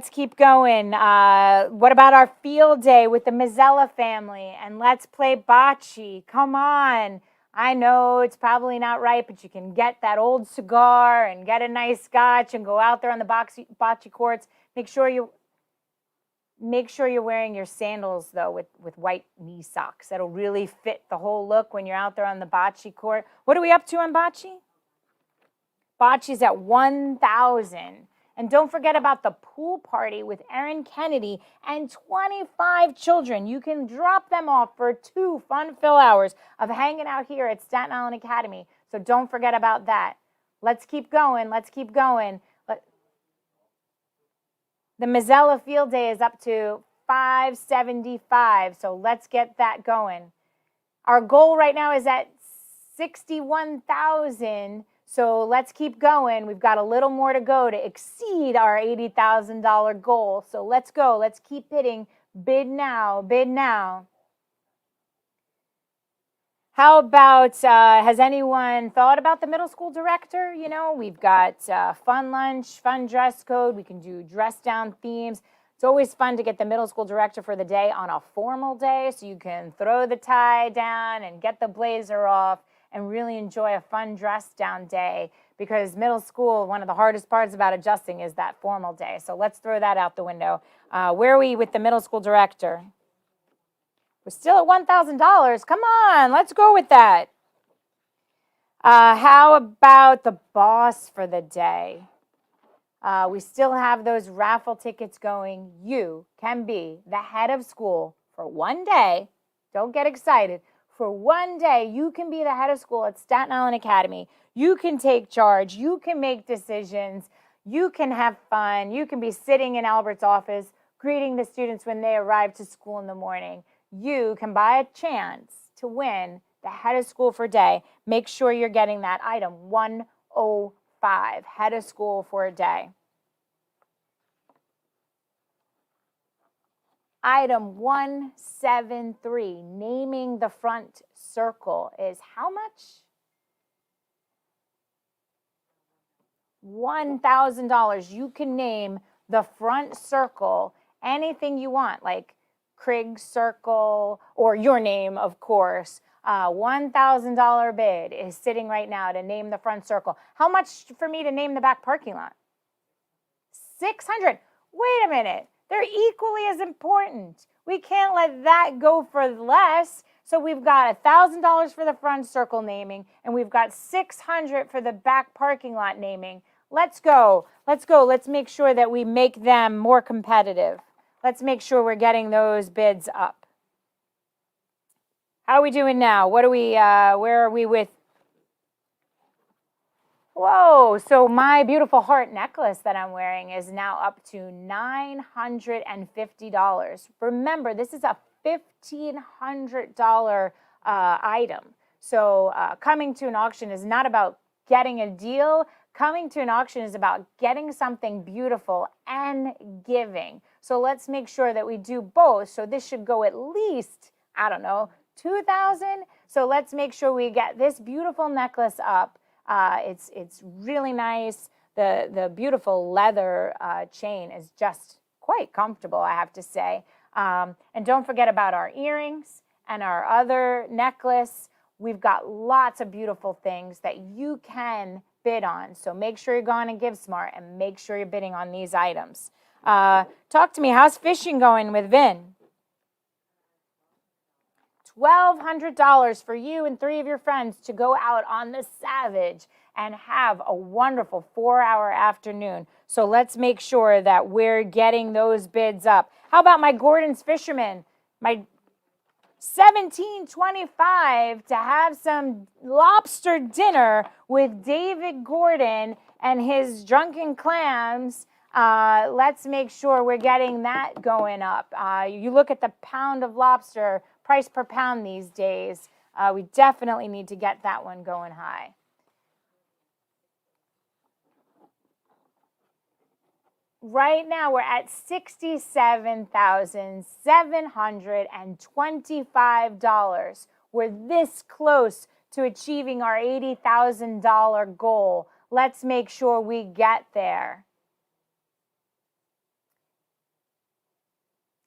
keep going. What about our field day with the Mazzella family? And let's play bocce. Come on. I know it's probably not right, but you can get that old cigar and get a nice scotch and go out there on the bocce courts. Make sure you're wearing your sandals, though, with white knee socks. That'll really fit the whole look when you're out there on the bocce court. What are we up to on bocce? Bocce's at 1,000. And don't forget about the pool party with Erin Kennedy and 25 children. You can drop them off for 2 fun-filled hours of hanging out here at Staten Island Academy. So don't forget about that. Let's keep going. Let's keep going. The Mazzella Field Day is up to $575. So let's get that going. Our goal right now is at 61,000. So let's keep going. We've got a little more to go to exceed our $80,000 goal. So let's go. Let's keep hitting bid now, bid now. How about, has anyone thought about the middle school director? You know, we've got fun lunch, fun dress code. We can do dress down themes. It's always fun to get the middle school director for the day on a formal day, so you can throw the tie down and get the blazer off and really enjoy a fun dress down day, because middle school, one of the hardest parts about adjusting is that formal day. So let's throw that out the window. Where are we with the middle school director? We're still at $1,000. Come on, let's go with that. How about the boss for the day? We still have those raffle tickets going. You can be the head of school for one day. Don't get excited. For one day, you can be the head of school at Staten Island Academy. You can take charge. You can make decisions. You can have fun. You can be sitting in Albert's office, greeting the students when they arrive to school in the morning. You can buy a chance to win the head of school for a day. Make sure you're getting that item 105, head of school for a day. Item 173, naming the front circle, is how much? $1,000. You can name the front circle anything you want, like Krig's Circle, or your name, of course. $1,000 bid is sitting right now to name the front circle. How much for me to name the back parking lot? $600. Wait a minute. They're equally as important. We can't let that go for less. So we've got $1,000 for the front circle naming, and we've got $600 for the back parking lot naming. Let's go. Let's go. Let's make sure that we make them more competitive. Let's make sure we're getting those bids up. How are we doing now? What are we, where are we with? Whoa, so my beautiful heart necklace that I'm wearing is now up to $950. Remember, this is a $1,500 item. So coming to an auction is not about getting a deal. Coming to an auction is about getting something beautiful and giving. So let's make sure that we do both. So this should go at least, I don't know, $2,000. So let's make sure we get this beautiful necklace up. It's really nice. The beautiful leather chain is just quite comfortable, I have to say. And don't forget about our earrings and our other necklace. we've got lots of beautiful things that you can bid on. So make sure you're going to GiveSmart and make sure you're bidding on these items. Talk to me. How's fishing going with Vin? $1,200 for you and 3 of your friends to go out on the Savage and have a wonderful 4-hour afternoon. So let's make sure that we're getting those bids up. How about my Gordon's Fisherman? My $17.25 to have some lobster dinner with David Gordon and his drunken clams. Let's make sure we're getting that going up. You look at the pound of lobster, price per pound these days. We definitely need to get that one going high. Right now, we're at $67,725. We're this close to achieving our $80,000 goal. Let's make sure we get there.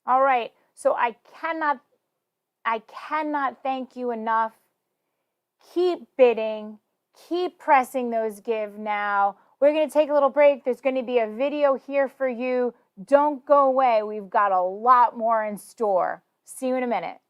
All right, so I cannot thank you enough. Keep bidding, keep pressing those give now. We're going to take a little break. There's going to be a video here for you. Don't go away. We've got a lot more in store. See you in a minute.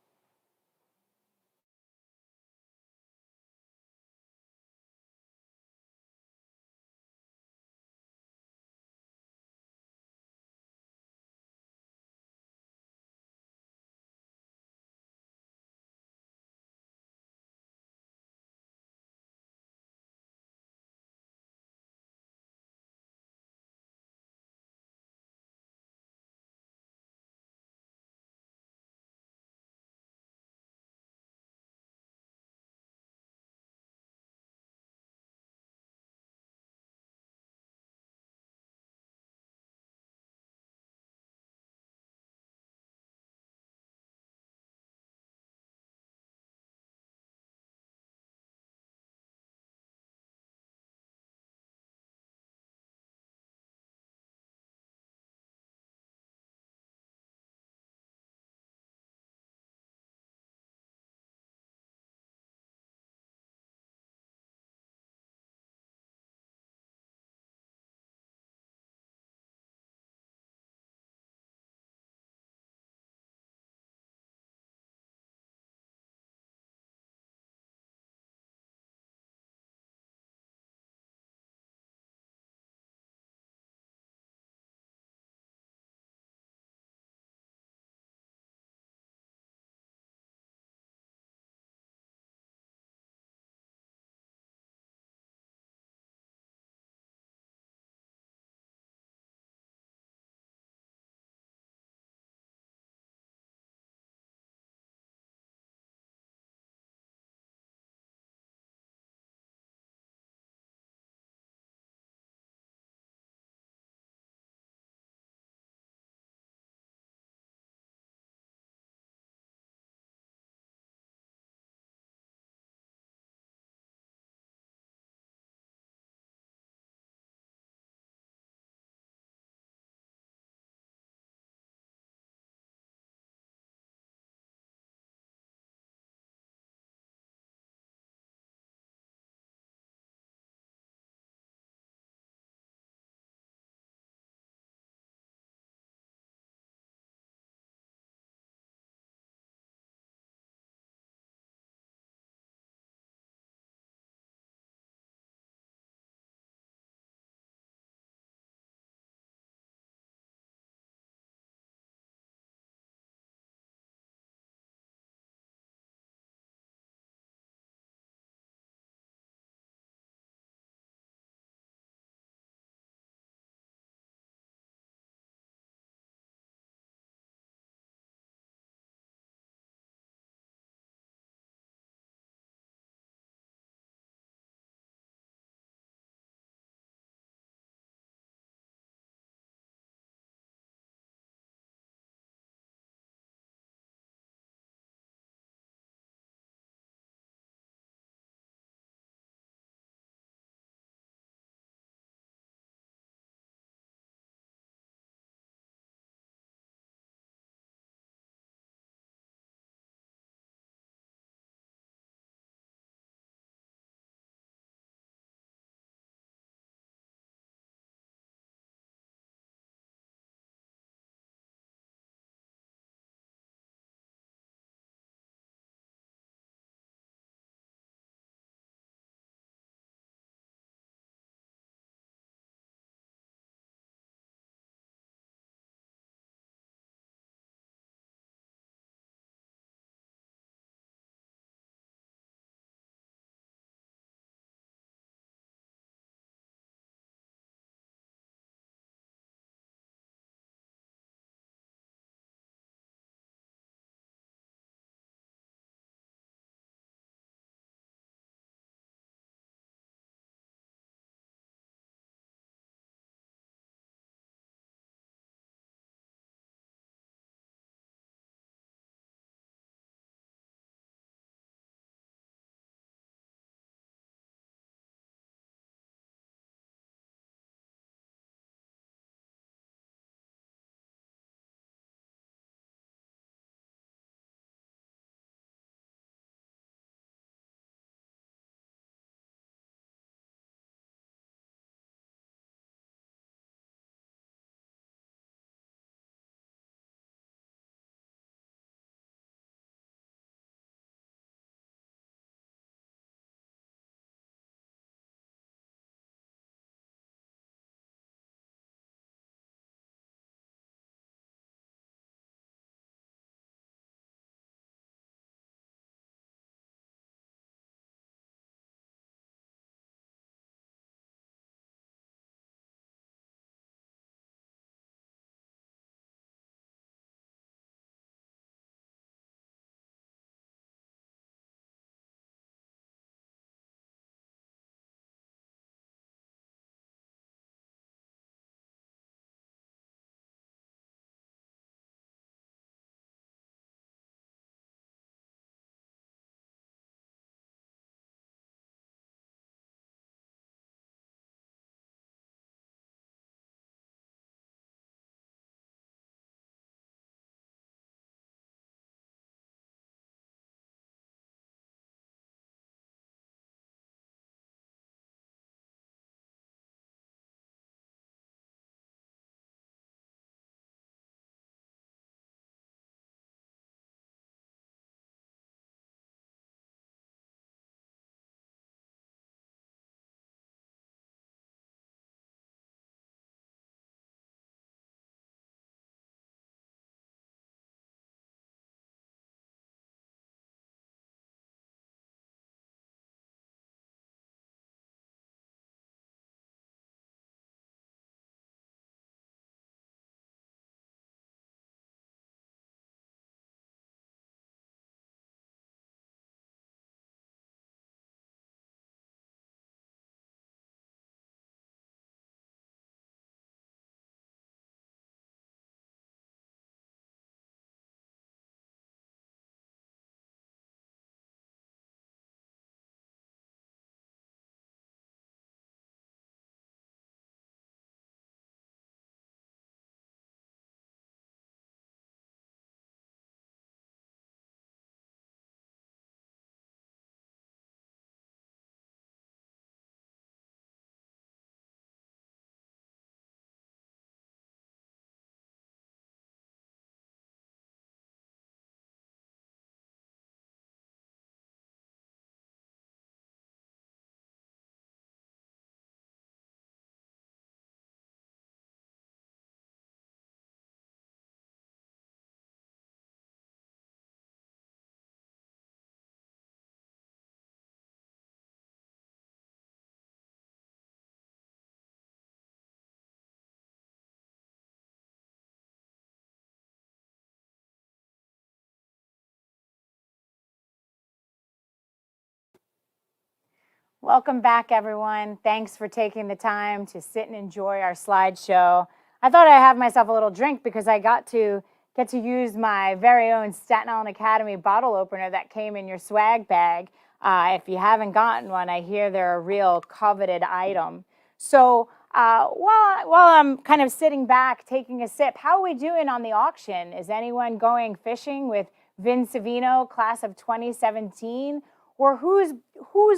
Welcome back, everyone. Thanks for taking the time to sit and enjoy our slideshow. I thought I'd have myself a little drink because I get to use my very own Staten Island Academy bottle opener that came in your swag bag. If you haven't gotten one, I hear they're a real coveted item. So while I'm kind of sitting back taking a sip, how are we doing on the auction? Is anyone going fishing with Vin Savino, class of 2017? Or who's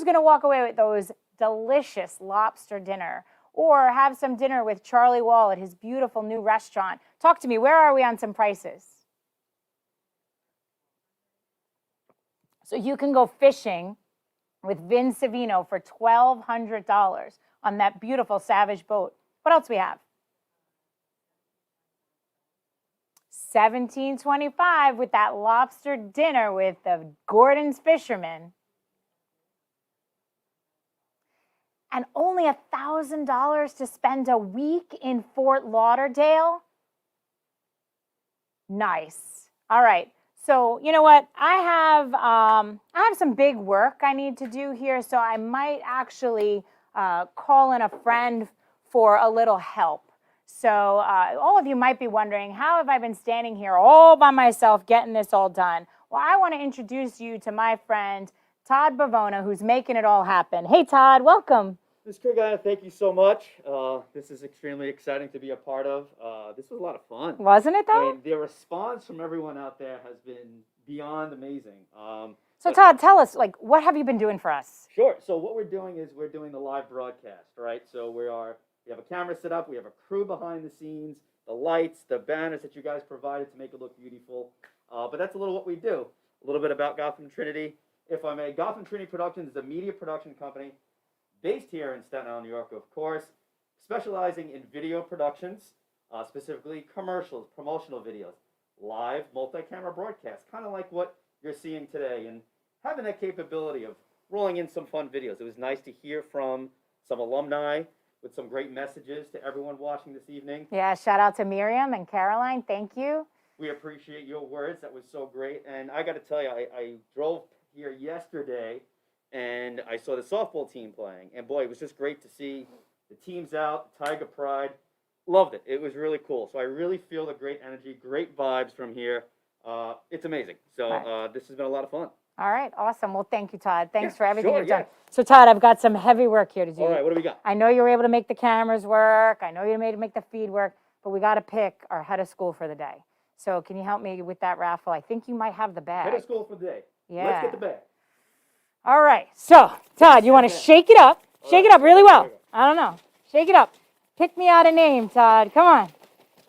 going to walk away with those delicious lobster dinner? Or have some dinner with Charlie Wall at his beautiful new restaurant? Talk to me. Where are we on some prices? So you can go fishing with Vin Savino for $1,200 on that beautiful Savage boat. What else we have? $1,725 with that lobster dinner with the Gordon's Fisherman. And only $1,000 to spend a week in Fort Lauderdale? Nice. All right. So you know what? I have some big work I need to do here, so I might actually call in a friend for a little help. So all of you might be wondering, how have I been standing here all by myself getting this all done? Well, I want to introduce you to my friend, Todd Bavona, who's making it all happen. Hey, Todd, welcome. Ms. Corigliano, thank you so much. This is extremely exciting to be a part of. This was a lot of fun. Wasn't it, though? I mean, the response from everyone out there has been beyond amazing. So, Todd, tell us, what have you been doing for us? Sure. So what we're doing is we're doing the live broadcast, right? So we have a camera set up. We have a crew behind the scenes, the lights, the banners that you guys provided to make it look beautiful. But that's a little what we do. A little bit about Gotham Trinity. If I may, Gotham Trinity Productions is a media production company based here in Staten Island, New York, of course, specializing in video productions, specifically commercials, promotional videos, live multi-camera broadcasts, kind of like what you're seeing today, and having that capability of rolling in some fun videos. It was nice to hear from some alumni with some great messages to everyone watching this evening. Yeah, shout out to Miriam and Caroline. Thank you. We appreciate your words. That was so great. And I got to tell you, I drove here yesterday, and I saw the softball team playing. And boy, it was just great to see the teams out, Tiger Pride. Loved it. It was really cool. So I really feel the great energy, great vibes from here. It's amazing. So this has been a lot of fun. All right, awesome. Well, thank you, Todd. Thanks for everything sure, you've done. So, Todd, I've got some heavy work here to do. All right, what do we got? I know you were able to make the cameras work. I know you were able to make the feed work, but we got to pick our head of school for the day. So can you help me with that raffle? I think you might have the bag. Head of school for the day. Yeah. Let's get the bag. All right. So, Todd, you want to shake it up. Shake it up really well. I don't know. Shake it up. Pick me out a name, Todd. Come on.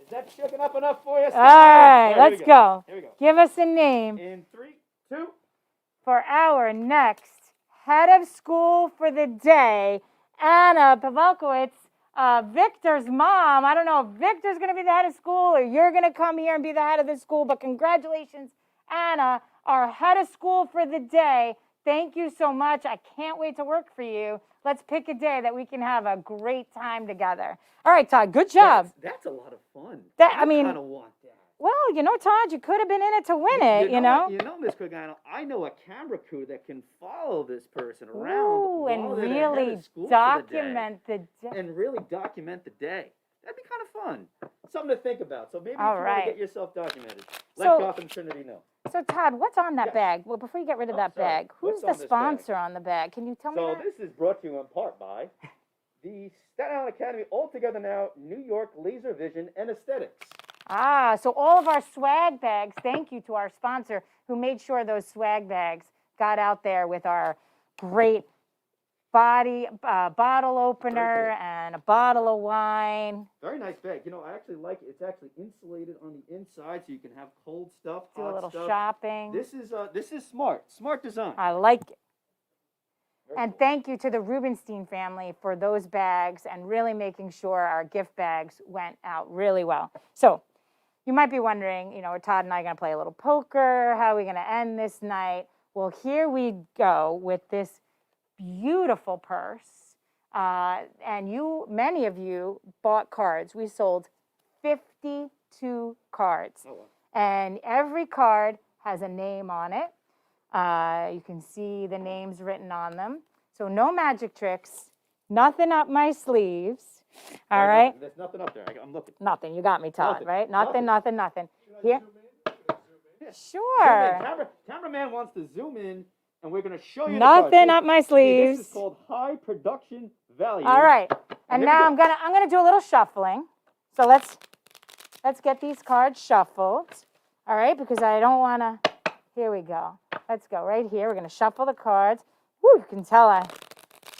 Is that shaking up enough for you? All right, let's go. Here we go. Give us a name In 3, 2. for our next head of school for the day, Anna Pavelkowitz, Victor's mom. I don't know if Victor's going to be the head of school or you're going to come here and be the head of the school, but congratulations, Anna, our head of school for the day. Thank you so much. I can't wait to work for you. Let's pick a day that we can have a great time together. All right, Todd, good job. That's a lot of fun. I kind mean, of want that. well, you know, Todd, you could have been in it to win it, you know? You know, Ms. Corigliano, I know a camera crew that can follow this person around Ooh, and while they're head really of school for document the day. and really document the day. That'd be kind of fun. Something to think about. So maybe if you All want right. to get yourself documented, let So- Gotham Trinity know. So, Todd, what's on that Yes. bag? Well, before you get rid of Oh, that sorry. bag, who's What's the on this bag? sponsor on the bag? Can you tell me So that? this is brought to you in part by the Staten Island Academy Altogether Now New York Laser Vision and Aesthetics. Ah, so all of our swag bags, thank you to our sponsor who made sure those swag bags got out there with our great bottle opener and a bottle of wine. Very nice bag. You know, I actually like it. It's actually insulated on the inside, so you can have cold stuff, Do a hot little stuff. shopping. This is smart. Smart design. I like it. Very And cool. thank you to the Rubenstein family for those bags and really making sure our gift bags went out really well. So you might be wondering, you know, are Todd and I going to play a little poker? How are we going to end this night? Well, here we go with this beautiful purse. And many of you bought cards. We sold 52 cards. Oh, wow. And every card has a name on it. You can see the names written on them. So no magic tricks, nothing up my sleeves. All right? There's nothing up there. I'm looking. Nothing. You got me, Todd, Nothing. right? Nothing. Nothing. Here. Zoom Sure. in. Cameraman wants to zoom in, and we're going to show you Nothing the up my See, sleeves. this is called high production value. All right. And here we now go. I'm gonna do a little shuffling. So let's get these cards shuffled. All right, because I don't wanna. Here we go. Let's go right here. We're gonna shuffle the cards. Woo, you can tell I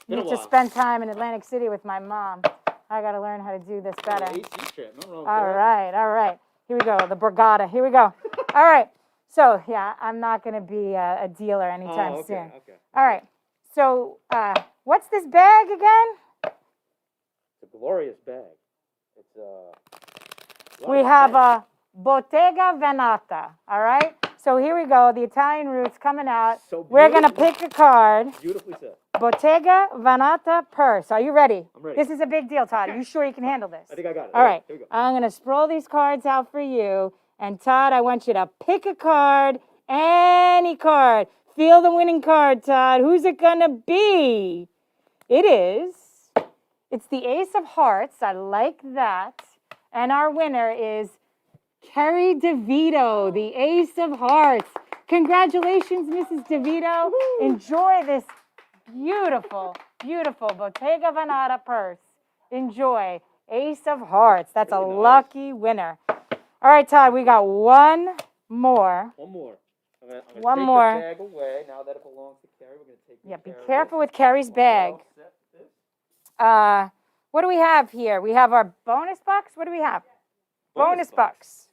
Been a need to while. spend time in Atlantic City with my mom. I gotta learn how to do this better. AC trip. Nothing wrong with All that. right. Here we go. The Borgata. Here we go. All right. So yeah, I'm not gonna be a dealer anytime Oh, okay, soon. okay. All right. So what's this bag again? It's a glorious bag. It's We have a Bottega Veneta, all right? So here we go, the Italian roots coming out. So We're going to beautiful. pick a card. Beautifully said. Bottega Veneta purse. Are you ready? I'm ready. This is a big deal, Todd. You sure you can handle this? I think I got it. All right. Here we go. I'm going to sprawl these cards out for you. And Todd, I want you to pick a card, any card. Feel the winning card, Todd. Who's it going to be? It's the Ace of Hearts. I like that. And our winner is Kerry DeVito, the Ace of Hearts. Congratulations, Mrs. DeVito. Enjoy this beautiful, beautiful Bottega Veneta purse. Enjoy. Ace of Hearts. That's Really a nice. lucky winner. All right, Todd, we got one more. One more. I'm gonna One take more. the bag away. Now that it belongs to Carrie, we're going to take Yeah, good be care of careful this. with Kerry's bag. All set with this. What do we have here? We have our bonus bucks. What do we have? Bonus bucks.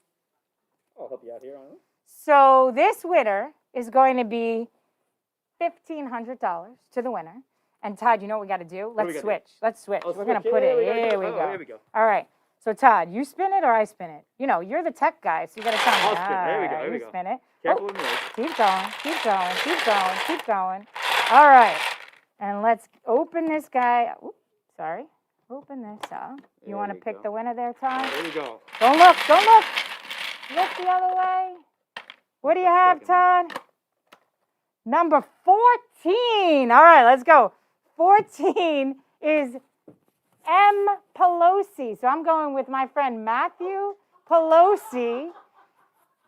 I'll help you out here on it. So this winner is going to be $1,500 to the winner. And Todd, you know what we got to do? do we Let's gotta do? switch. Let's switch. Oh, We're going to switch. put Yeah, it. we gotta Here do we it. go. Oh, here we go. All right. So Todd, you spin it or I spin it? You know, you're the tech guy, so you got to tell me. I'll spin. Here we go, All right, here we you go. spin it. Careful Oh, with me. keep going. Keep going. Keep going. Keep going. All right. And let's open this guy. Oops, sorry. Open this up. You There want to we pick go. the winner there, Todd? There we go. Don't look. Don't look. Look the other way. What do you have, Second Todd? Number 14. All right, let's go. 14 is M. Pelosi. So I'm going with my friend Matthew Pelosi.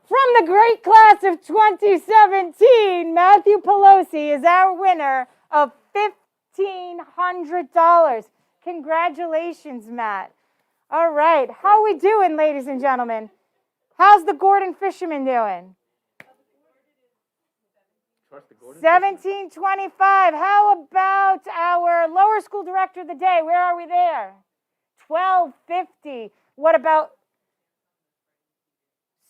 From the great class of 2017, Matthew Pelosi is our winner of $1,500. Congratulations, Matt. All right, how are we doing, ladies and gentlemen? How's the Gordon Fisherman doing? Trust the Gordon. 1725. How about our lower school director of the day? Where are we there? 1250. What about?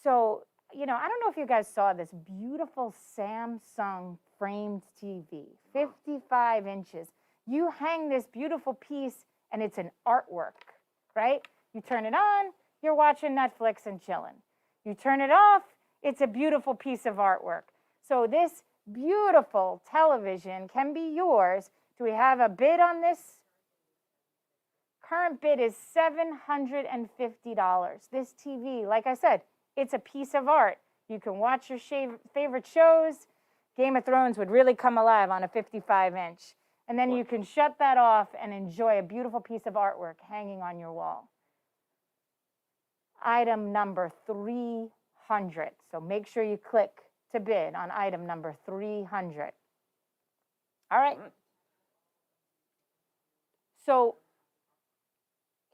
So, you know, I don't know if you guys saw this beautiful Samsung framed TV, 55 inches. You hang this beautiful piece and it's an artwork, right? You turn it on, you're watching Netflix and chilling. You turn it off, it's a beautiful piece of artwork. So this beautiful television can be yours. Do we have a bid on this? Current bid is $750. This TV, like I said, it's a piece of art. You can watch your favorite shows. Game of Thrones would really come alive on a 55-inch. And then you can shut that off and enjoy a beautiful piece of artwork hanging on your wall. Item number 300. So make sure you click to bid on item number 300. All right. So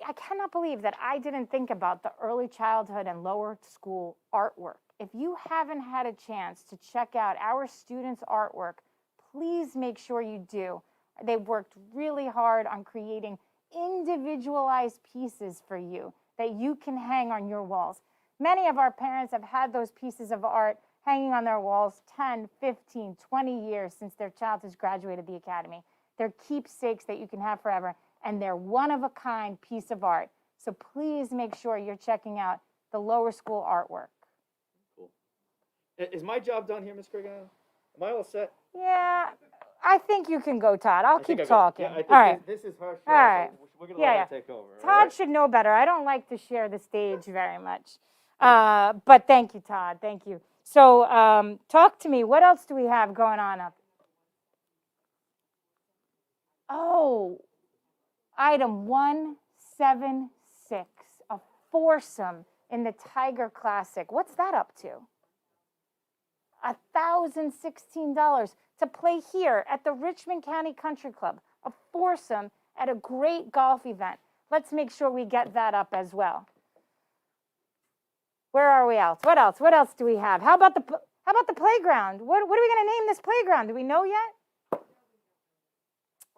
I cannot believe that I didn't think about the early childhood and lower school artwork. If you haven't had a chance to check out our students' artwork, please make sure you do. They've worked really hard on creating individualized pieces for you that you can hang on your walls. Many of our parents have had those pieces of art hanging on their walls 10, 15, 20 years since their child has graduated the academy. They're keepsakes that you can have forever, and they're one-of-a-kind piece of art. So please make sure you're checking out the lower school artwork. Cool. Is my job done here, Ms. Corigliano? Am I all set? Yeah, I think you can go, Todd. I'll I think keep I got- talking. yeah, I think All right. This is her show. All right. So we're going to Yeah, let yeah. her take over. all Todd right? should know better. I don't like to share the stage very much. But thank you, Todd. Thank you. So talk to me. What else do we have going on up? Oh, item 176, a foursome in the Tiger Classic. What's that up to? $1,016 to play here at the Richmond County Country Club, a foursome at a great golf event. Let's make sure we get that up as well. Where are we else? What else? What else do we have? How about the playground? What are we going to name this playground? Do we know yet?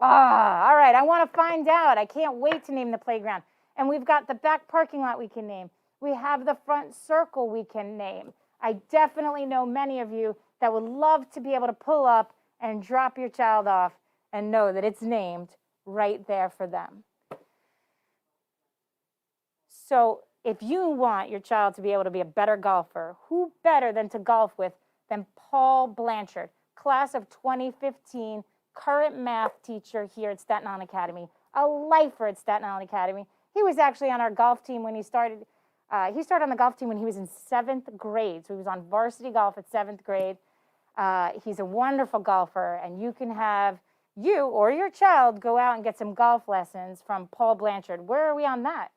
All right. I want to find out. I can't wait to name the playground. And we've got the back parking lot we can name. We have the front circle we can name. I definitely know many of you that would love to be able to pull up and drop your child off and know that it's named right there for them. So if you want your child to be able to be a better golfer, who better than to golf with than Paul Blanchard, class of 2015, current math teacher here at Staten Island Academy, a lifer at Staten Island Academy. He was actually on our golf team when he started. He started on the golf team when he was in 7th grade. So he was on varsity golf at 7th grade. He's a wonderful golfer, and you can have you or your child go out and get some golf lessons from Paul Blanchard. Where are we on that?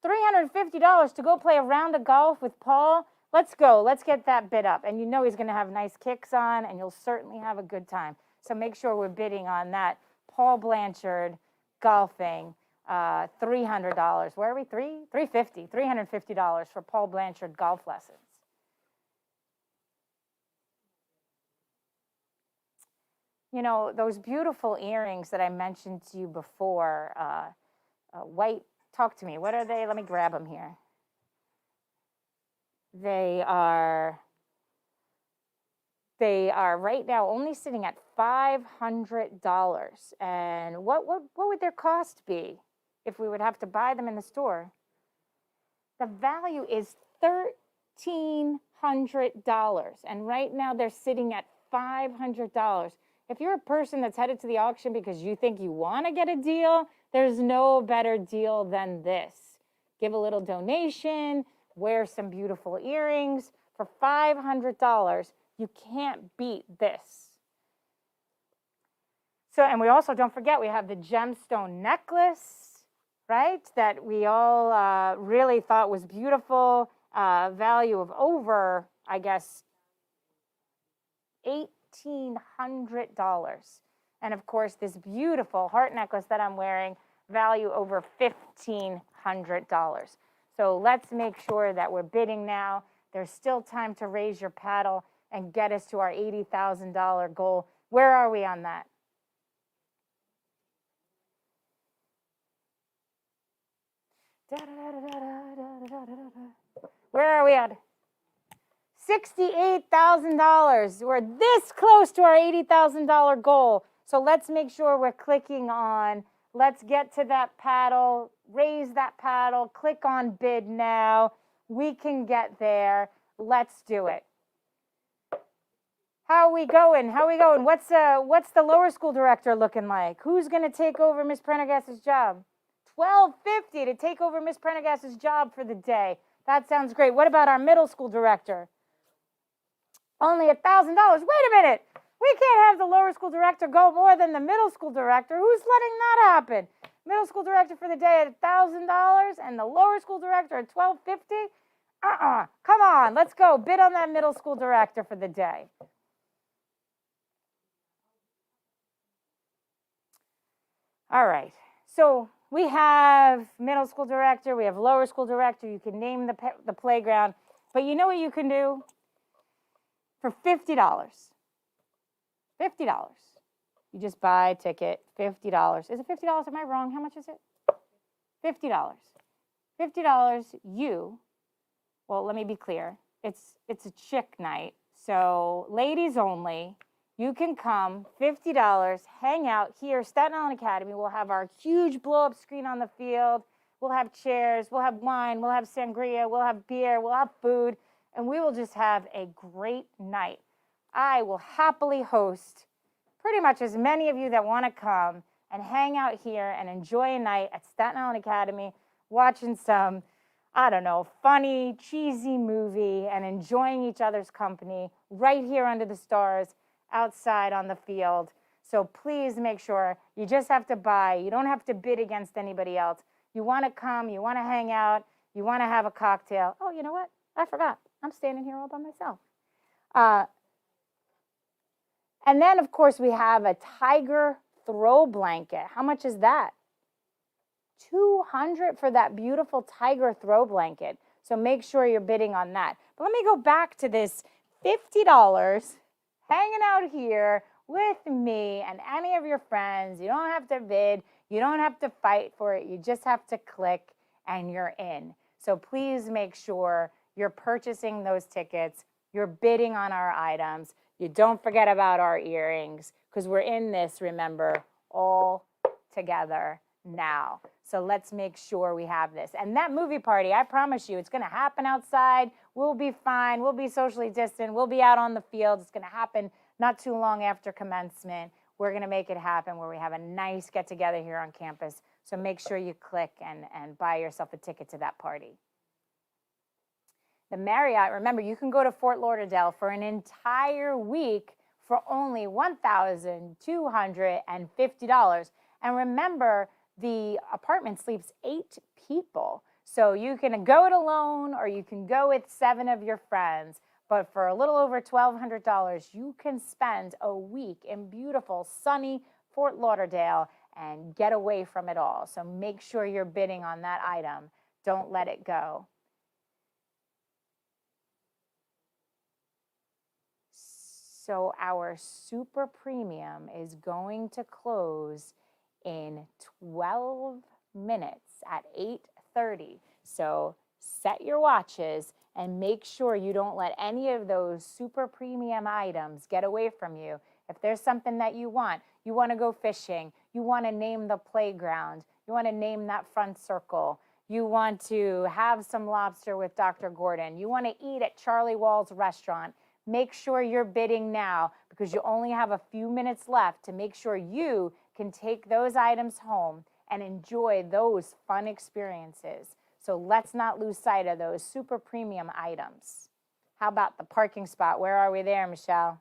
$350 to go play a round of golf with Paul. Let's go. Let's get that bid up. And you know he's going to have nice kicks on, and you'll certainly have a good time. So make sure we're bidding on that. Paul Blanchard golfing, $300. Where are we? $350 for Paul Blanchard golf lessons. You know, those beautiful earrings that I mentioned to you before, white, talk to me. What are they? Let me grab them here. They are right now only sitting at $500. And what would their cost be if we would have to buy them in the store? The value is $1,300. And right now they're sitting at $500. If you're a person that's headed to the auction because you think you want to get a deal, there's no better deal than this. Give a little donation, wear some beautiful earrings. For $500, you can't beat this. So, and we also, don't forget, we have the gemstone necklace, right? That we all really thought was beautiful. Value of over, I guess, $1,800. And of course, this beautiful heart necklace that I'm wearing, value over $1,500. So let's make sure that we're bidding now. There's still time to raise your paddle and get us to our $80,000 goal. Where are we on that? Where are we at? $68,000. We're this close to our $80,000 goal. So let's make sure we're clicking on, let's get to that paddle, raise that paddle, click on bid now. We can get there. Let's do it. How are we going? How are we going? What's the lower school director looking like? Who's going to take over Miss Prendergast's job? $1,250 to take over Miss Prendergast's job for the day. That sounds great. What about our middle school director? Only $1,000. Wait a minute. We can't have the lower school director go more than the middle school director. Who's letting that happen? Middle school director for the day at $1,000 and the lower school director at $1,250? Come on, let's go. Bid on that middle school director for the day. All right. So we have middle school director. We have lower school director. You can name the playground. But you know what you can do? For $50. $50. You just buy a ticket, $50. Is it $50? Am I wrong? How much is it? $50. $50, well, let me be clear. It's a chick night, so ladies only. You can come, $50, hang out here, Staten Island Academy. We'll have our huge blow-up screen on the field. We'll have chairs, we'll have wine, we'll have sangria, we'll have beer, we'll have food, and we will just have a great night. I will happily host pretty much as many of you that want to come and hang out here and enjoy a night at Staten Island Academy, watching some, I don't know, funny, cheesy movie and enjoying each other's company right here under the stars outside on the field. So please make sure you just have to buy. You don't have to bid against anybody else. You want to come, you want to hang out, you want to have a cocktail. Oh, you know what? I forgot. I'm standing here all by myself. And then, of course, we have a tiger throw blanket. How much is that? $200 for that beautiful tiger throw blanket. So make sure you're bidding on that. But let me go back to this $50 hanging out here with me and any of your friends. You don't have to bid. You don't have to fight for it. You just have to click and you're in. So please make sure you're purchasing those tickets. You're bidding on our items. You don't forget about our earrings because we're in this, remember, all together now. So let's make sure we have this. And that movie party, I promise you, it's going to happen outside. We'll be fine. We'll be socially distant. We'll be out on the field. It's going to happen not too long after commencement. We're going to make it happen where we have a nice get together here on campus. So make sure you click and buy yourself a ticket to that party. The Marriott, remember, you can go to Fort Lauderdale for an entire week for only $1,250. And remember, the apartment sleeps 8 people. So you can go it alone or you can go with 7 of your friends. But for a little over $1,200, you can spend a week in beautiful, sunny Fort Lauderdale and get away from it all. So make sure you're bidding on that item. Don't let it go. So our super premium is going to close in 12 minutes at 8:30. So set your watches and make sure you don't let any of those super premium items get away from you. If there's something that you want to go fishing, you want to name the playground, you want to name that front circle, you want to have some lobster with Dr. Gordon, you want to eat at Charlie Wall's restaurant, make sure you're bidding now because you only have a few minutes left to make sure you can take those items home and enjoy those fun experiences. So let's not lose sight of those super premium items. How about the parking spot? Where are we there, Michelle?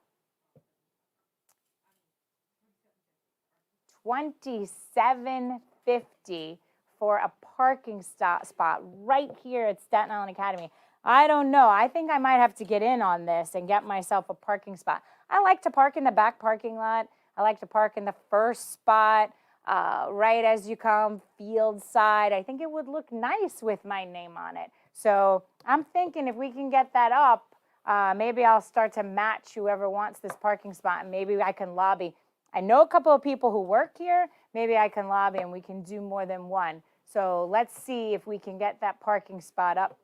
$27.50 for a parking spot right here at Staten Island Academy. I don't know. I think I might have to get in on this and get myself a parking spot. I like to park in the back parking lot. I like to park in the first spot, right as you come, field side. I think it would look nice with my name on it. So I'm thinking if we can get that up, maybe I'll start to match whoever wants this parking spot, and maybe I can lobby. I know a couple of people who work here. Maybe I can lobby and we can do more than one. So let's see if we can get that parking spot up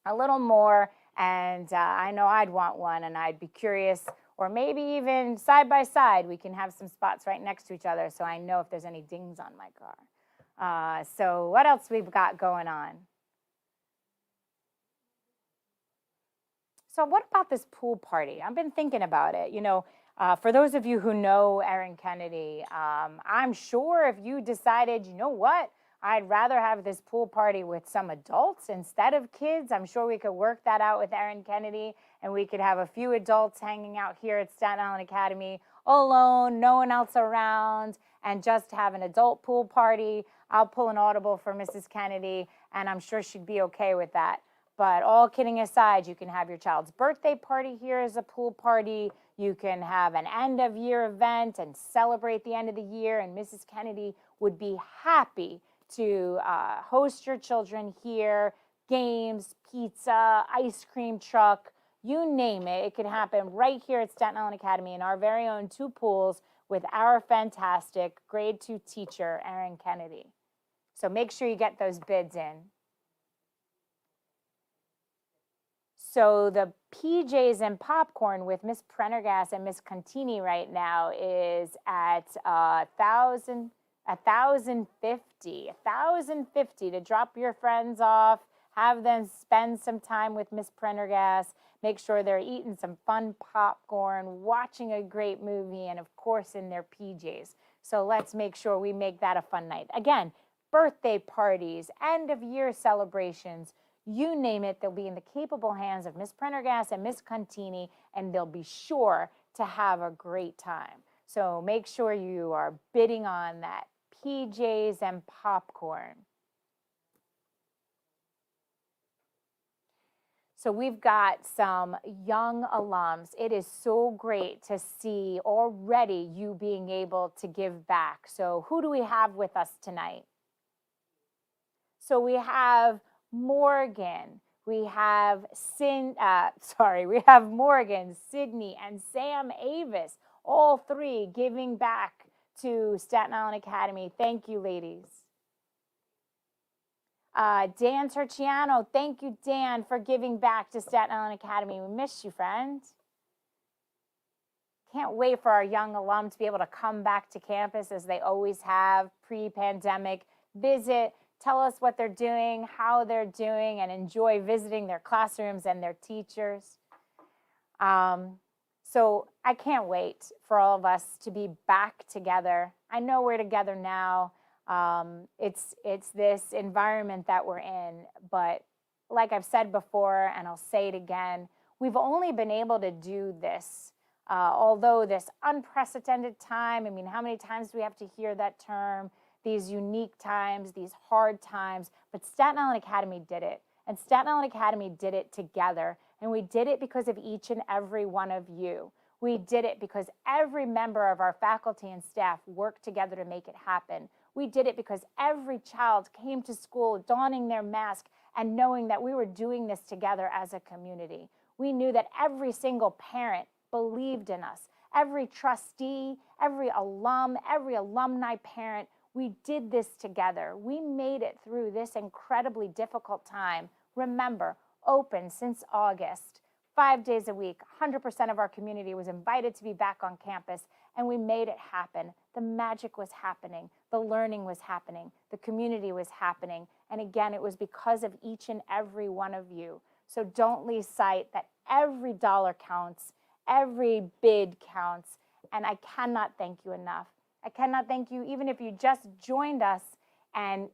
a little more. And I know I'd want one, and I'd be curious, or maybe even side by side, we can have some spots right next to each other so I know if there's any dings on my car. So what else we've got going on? So what about this pool party? I've been thinking about it. You know, for those of you who know Erin Kennedy, I'm sure if you decided, you know what, I'd rather have this pool party with some adults instead of kids. I'm sure we could work that out with Erin Kennedy, and we could have a few adults hanging out here at Staten Island Academy alone, no one else around, and just have an adult pool party. I'll pull an audible for Mrs. Kennedy, and I'm sure she'd be okay with that. But all kidding aside, you can have your child's birthday party here as a pool party. You can have an end-of-year event and celebrate the end of the year, and Mrs. Kennedy would be happy to host your children here, games, pizza, ice cream truck, you name it. It can happen right here at Staten Island Academy in our very own 2 pools with our fantastic grade 2 teacher, Erin Kennedy. So make sure you get those bids in. So the PJs and popcorn with Miss Prendergast and Miss Contini right now is at $1,050 to drop your friends off, have them spend some time with Miss Prendergast, make sure they're eating some fun popcorn, watching a great movie, and of course in their PJs. So let's make sure we make that a fun night. Again, birthday parties, end of year celebrations, you name it, they'll be in the capable hands of Miss Prendergast and Miss Contini, and they'll be sure to have a great time. So make sure you are bidding on that PJs and popcorn. So we've got some young alums. It is so great to see already you being able to give back. So who do we have with us tonight? So we have Morgan, we have we have Morgan, Sydney, and Sam Avis, all three giving back to Staten Island Academy. Thank you, ladies. Dan Turciano, thank you, Dan, for giving back to Staten Island Academy. We miss you, friend. Can't wait for our young alum to be able to come back to campus as they always have pre-pandemic. Visit, tell us what they're doing, how they're doing, and enjoy visiting their classrooms and their teachers. So I can't wait for all of us to be back together. I know we're together now. It's this environment that we're in, but like I've said before, and I'll say it again, we've only been able to do this, although this unprecedented time, I mean, how many times do we have to hear that term? These unique times, these hard times, but Staten Island Academy did it, and Staten Island Academy did it together, and we did it because of each and every one of you. We did it because every member of our faculty and staff worked together to make it happen. We did it because every child came to school donning their mask and knowing that we were doing this together as a community. We knew that every single parent believed in us. Every trustee, every alum, every alumni parent, we did this together. We made it through this incredibly difficult time. Remember, open since August, 5 days a week, 100% of our community was invited to be back on campus, and we made it happen. The magic was happening. The learning was happening. The community was happening. And again, it was because of each and every one of you. So don't lose sight that every dollar counts, every bid counts, and I cannot thank you enough. I cannot thank you even if you just joined us and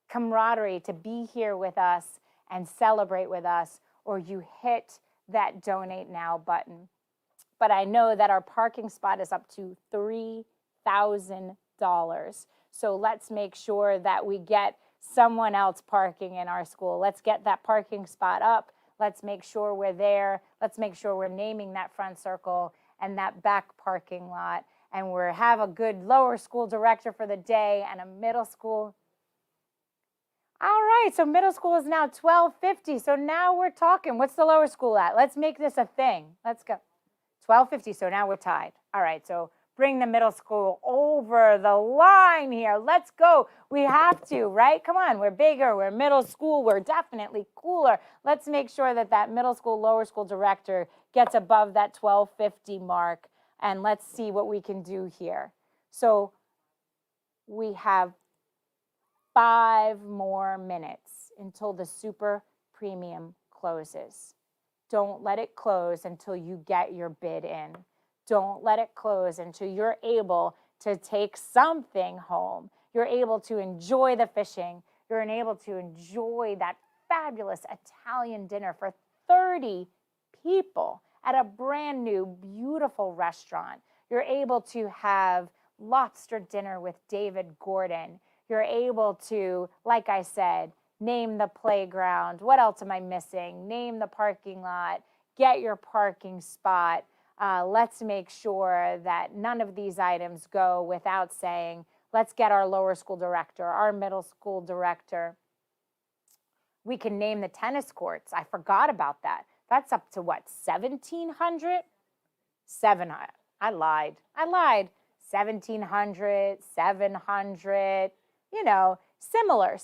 camaraderie to be here with us and celebrate with us, or you hit that donate now button. But I know that our parking spot is up to $3,000. So let's make sure that we get someone else parking in our school. Let's get that parking spot up. Let's make sure we're there. Let's make sure we're naming that front circle and that back parking lot. And we have a good lower school director for the day and a middle school. All right, so middle school is now 12:50. So now we're talking. What's the lower school at? Let's make this a thing. Let's go. 12:50, so now we're tied. All right, so bring the middle school over the line here. Let's go. We have to, right? Come on, we're bigger, we're middle school, we're definitely cooler. Let's make sure that that middle school, lower school director gets above that 12:50 mark, and let's see what we can do here. So we have 5 more minutes until the super premium closes. Don't let it close until you get your bid in. Don't let it close until you're able to take something home. You're able to enjoy the fishing. You're able to enjoy that fabulous Italian dinner for 30 people at a brand new, beautiful restaurant. You're able to have lobster dinner with David Gordon. You're able to, like I said, name the playground. What else am I missing? Name the parking lot. Get your parking spot. Let's make sure that none of these items go without saying, let's get our lower school director, our middle school director. We can name the tennis courts. I forgot about that. That's up to what, 1,700? 700. I lied. 1,700, 700, you know, similar.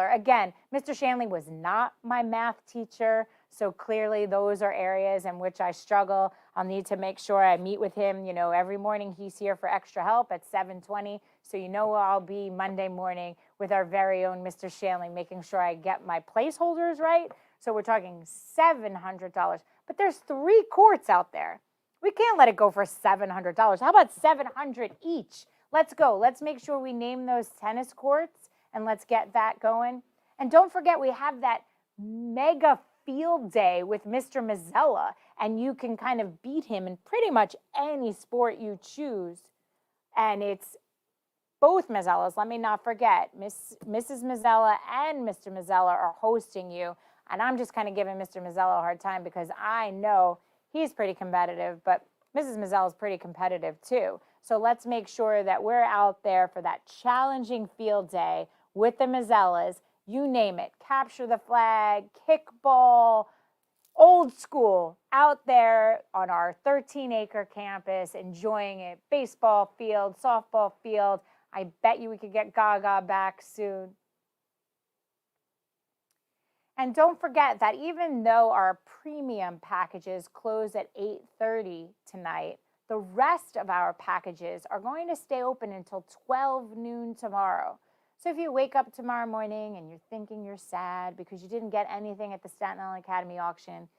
Again, Mr. Shanley was not my math teacher, so clearly those are areas in which I struggle. I'll need to make sure I meet with him, you know, every morning he's here for extra help at 7:20. So you know I'll be Monday morning with our very own Mr. Shanley, making sure I get my placeholders right. So we're talking $700. But there's 3 courts out there. We can't let it go for $700. How about $700 each? Let's go. Let's make sure we name those tennis courts and let's get that going. And don't forget, we have that mega field day with Mr. Mazzella and you can kind of beat him in pretty much any sport you choose. And it's both Mazzellas, let me not forget, Mrs. Mazzella and Mr. Mazzella are hosting you. And I'm just kind of giving Mr. Mazzella a hard time because I know he's pretty competitive, but Mrs. Mazzella is pretty competitive too. So let's make sure that we're out there for that challenging field day with the Mazzellas. You name it, capture the flag, kickball, old school, out there on our 13-acre campus, enjoying it. Baseball field, softball field. I bet you we could get Gaga back soon. And don't forget that even though our premium packages close at 8:30 tonight, the rest of our packages are going to stay open until 12 noon tomorrow. So if you wake up tomorrow morning and you're thinking you're sad because you didn't get anything at the Staten Island Academy auction,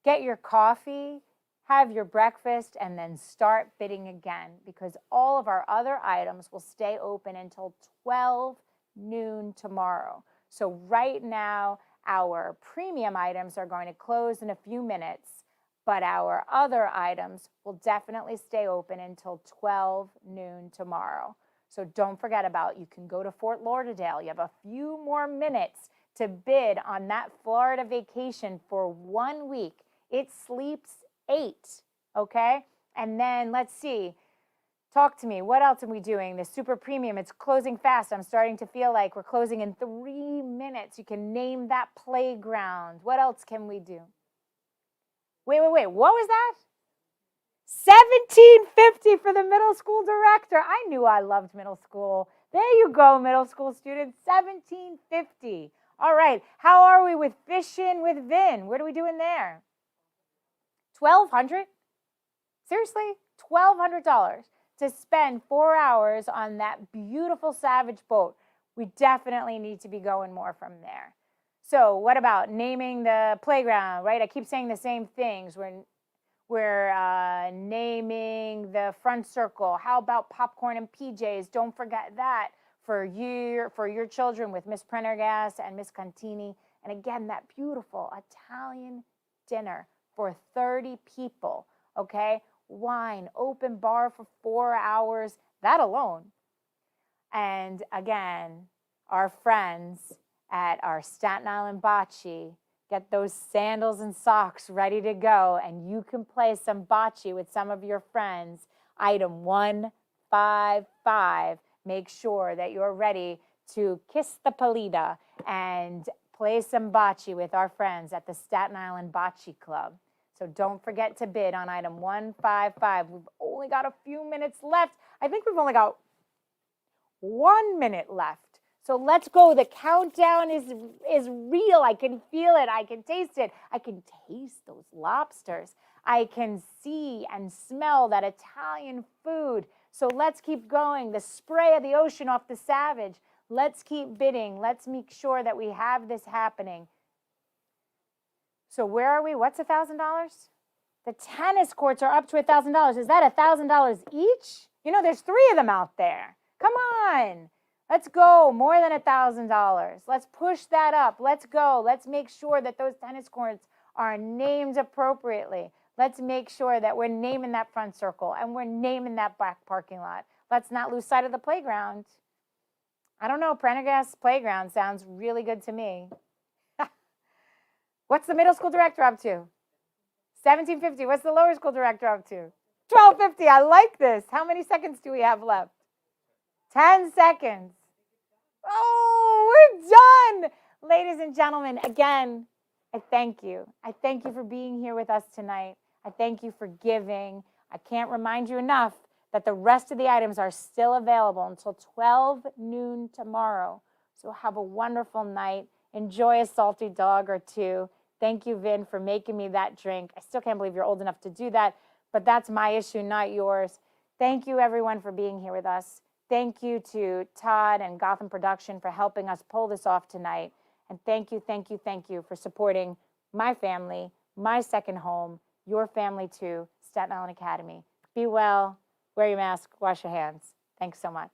get your coffee, have your breakfast, and then start bidding again, because all of our other items will stay open until 12 noon tomorrow. So right now, our premium items are going to close in a few minutes, but our other items will definitely stay open until 12 noon tomorrow. So don't forget about, you can go to Fort Lauderdale. You have a few more minutes to bid on that Florida vacation for 1 week. It sleeps 8, okay? And then let's see. Talk to me. What else are we doing? The super premium, it's closing fast. I'm starting to feel like we're closing in 3 minutes. You can name that playground. What else can we do? Wait. What was that? $17.50 for the middle school director. I knew I loved middle school. There you go, middle school students. $17.50. All right. How are we with fishing with Vin? What are we doing there? $1,200? Seriously? $1,200 to spend 4 hours on that beautiful Savage boat. We definitely need to be going more from there. So what about naming the playground, right? I keep saying the same things. We're naming the front circle. How about popcorn and PJs? Don't forget that for your children with Miss Prendergast and Miss Contini. And again, that beautiful Italian dinner for 30 people, okay? Wine, open bar for 4 hours, that alone. And again, our friends at our Staten Island Bocce, get those sandals and socks ready to go, and you can play some bocce with some of your friends. Item 155. Make sure that you're ready to kiss the palita and play some bocce with our friends at the Staten Island Bocce Club. So don't forget to bid on item 155. We've only got a few minutes left. I think we've only got 1 minute left. So let's go. The countdown is real. I can feel it. I can taste it. I can taste those lobsters. I can see and smell that Italian food. So let's keep going. The spray of the ocean off the Savage. Let's keep bidding. Let's make sure that we have this happening. So where are we? What's $1,000? The tennis courts are up to $1,000. Is that $1,000 each? You know, there's 3 of them out there. Come on. Let's go. More than $1,000. Let's push that up. Let's go. Let's make sure that those tennis courts are named appropriately. Let's make sure that we're naming that front circle and we're naming that back parking lot. Let's not lose sight of the playground. I don't know. Prendergast Playground sounds really good to me. What's the middle school director up to? $17.50. What's the lower school director up to? $12.50. I like this. How many seconds do we have left? 10 seconds. Oh, we're done. Ladies and gentlemen, again, I thank you. I thank you for being here with us tonight. I thank you for giving. I can't remind you enough that the rest of the items are still available until 12 noon tomorrow. So have a wonderful night. Enjoy a salty dog or two. Thank you, Vin, for making me that drink. I still can't believe you're old enough to do that, but that's my issue, not yours. Thank you, everyone, for being here with us. Thank you to Todd and Gotham Production for helping us pull this off tonight. And thank you for supporting my family, my second home, your family too, Staten Island Academy. Be well, wear your mask, wash your hands. Thanks so much.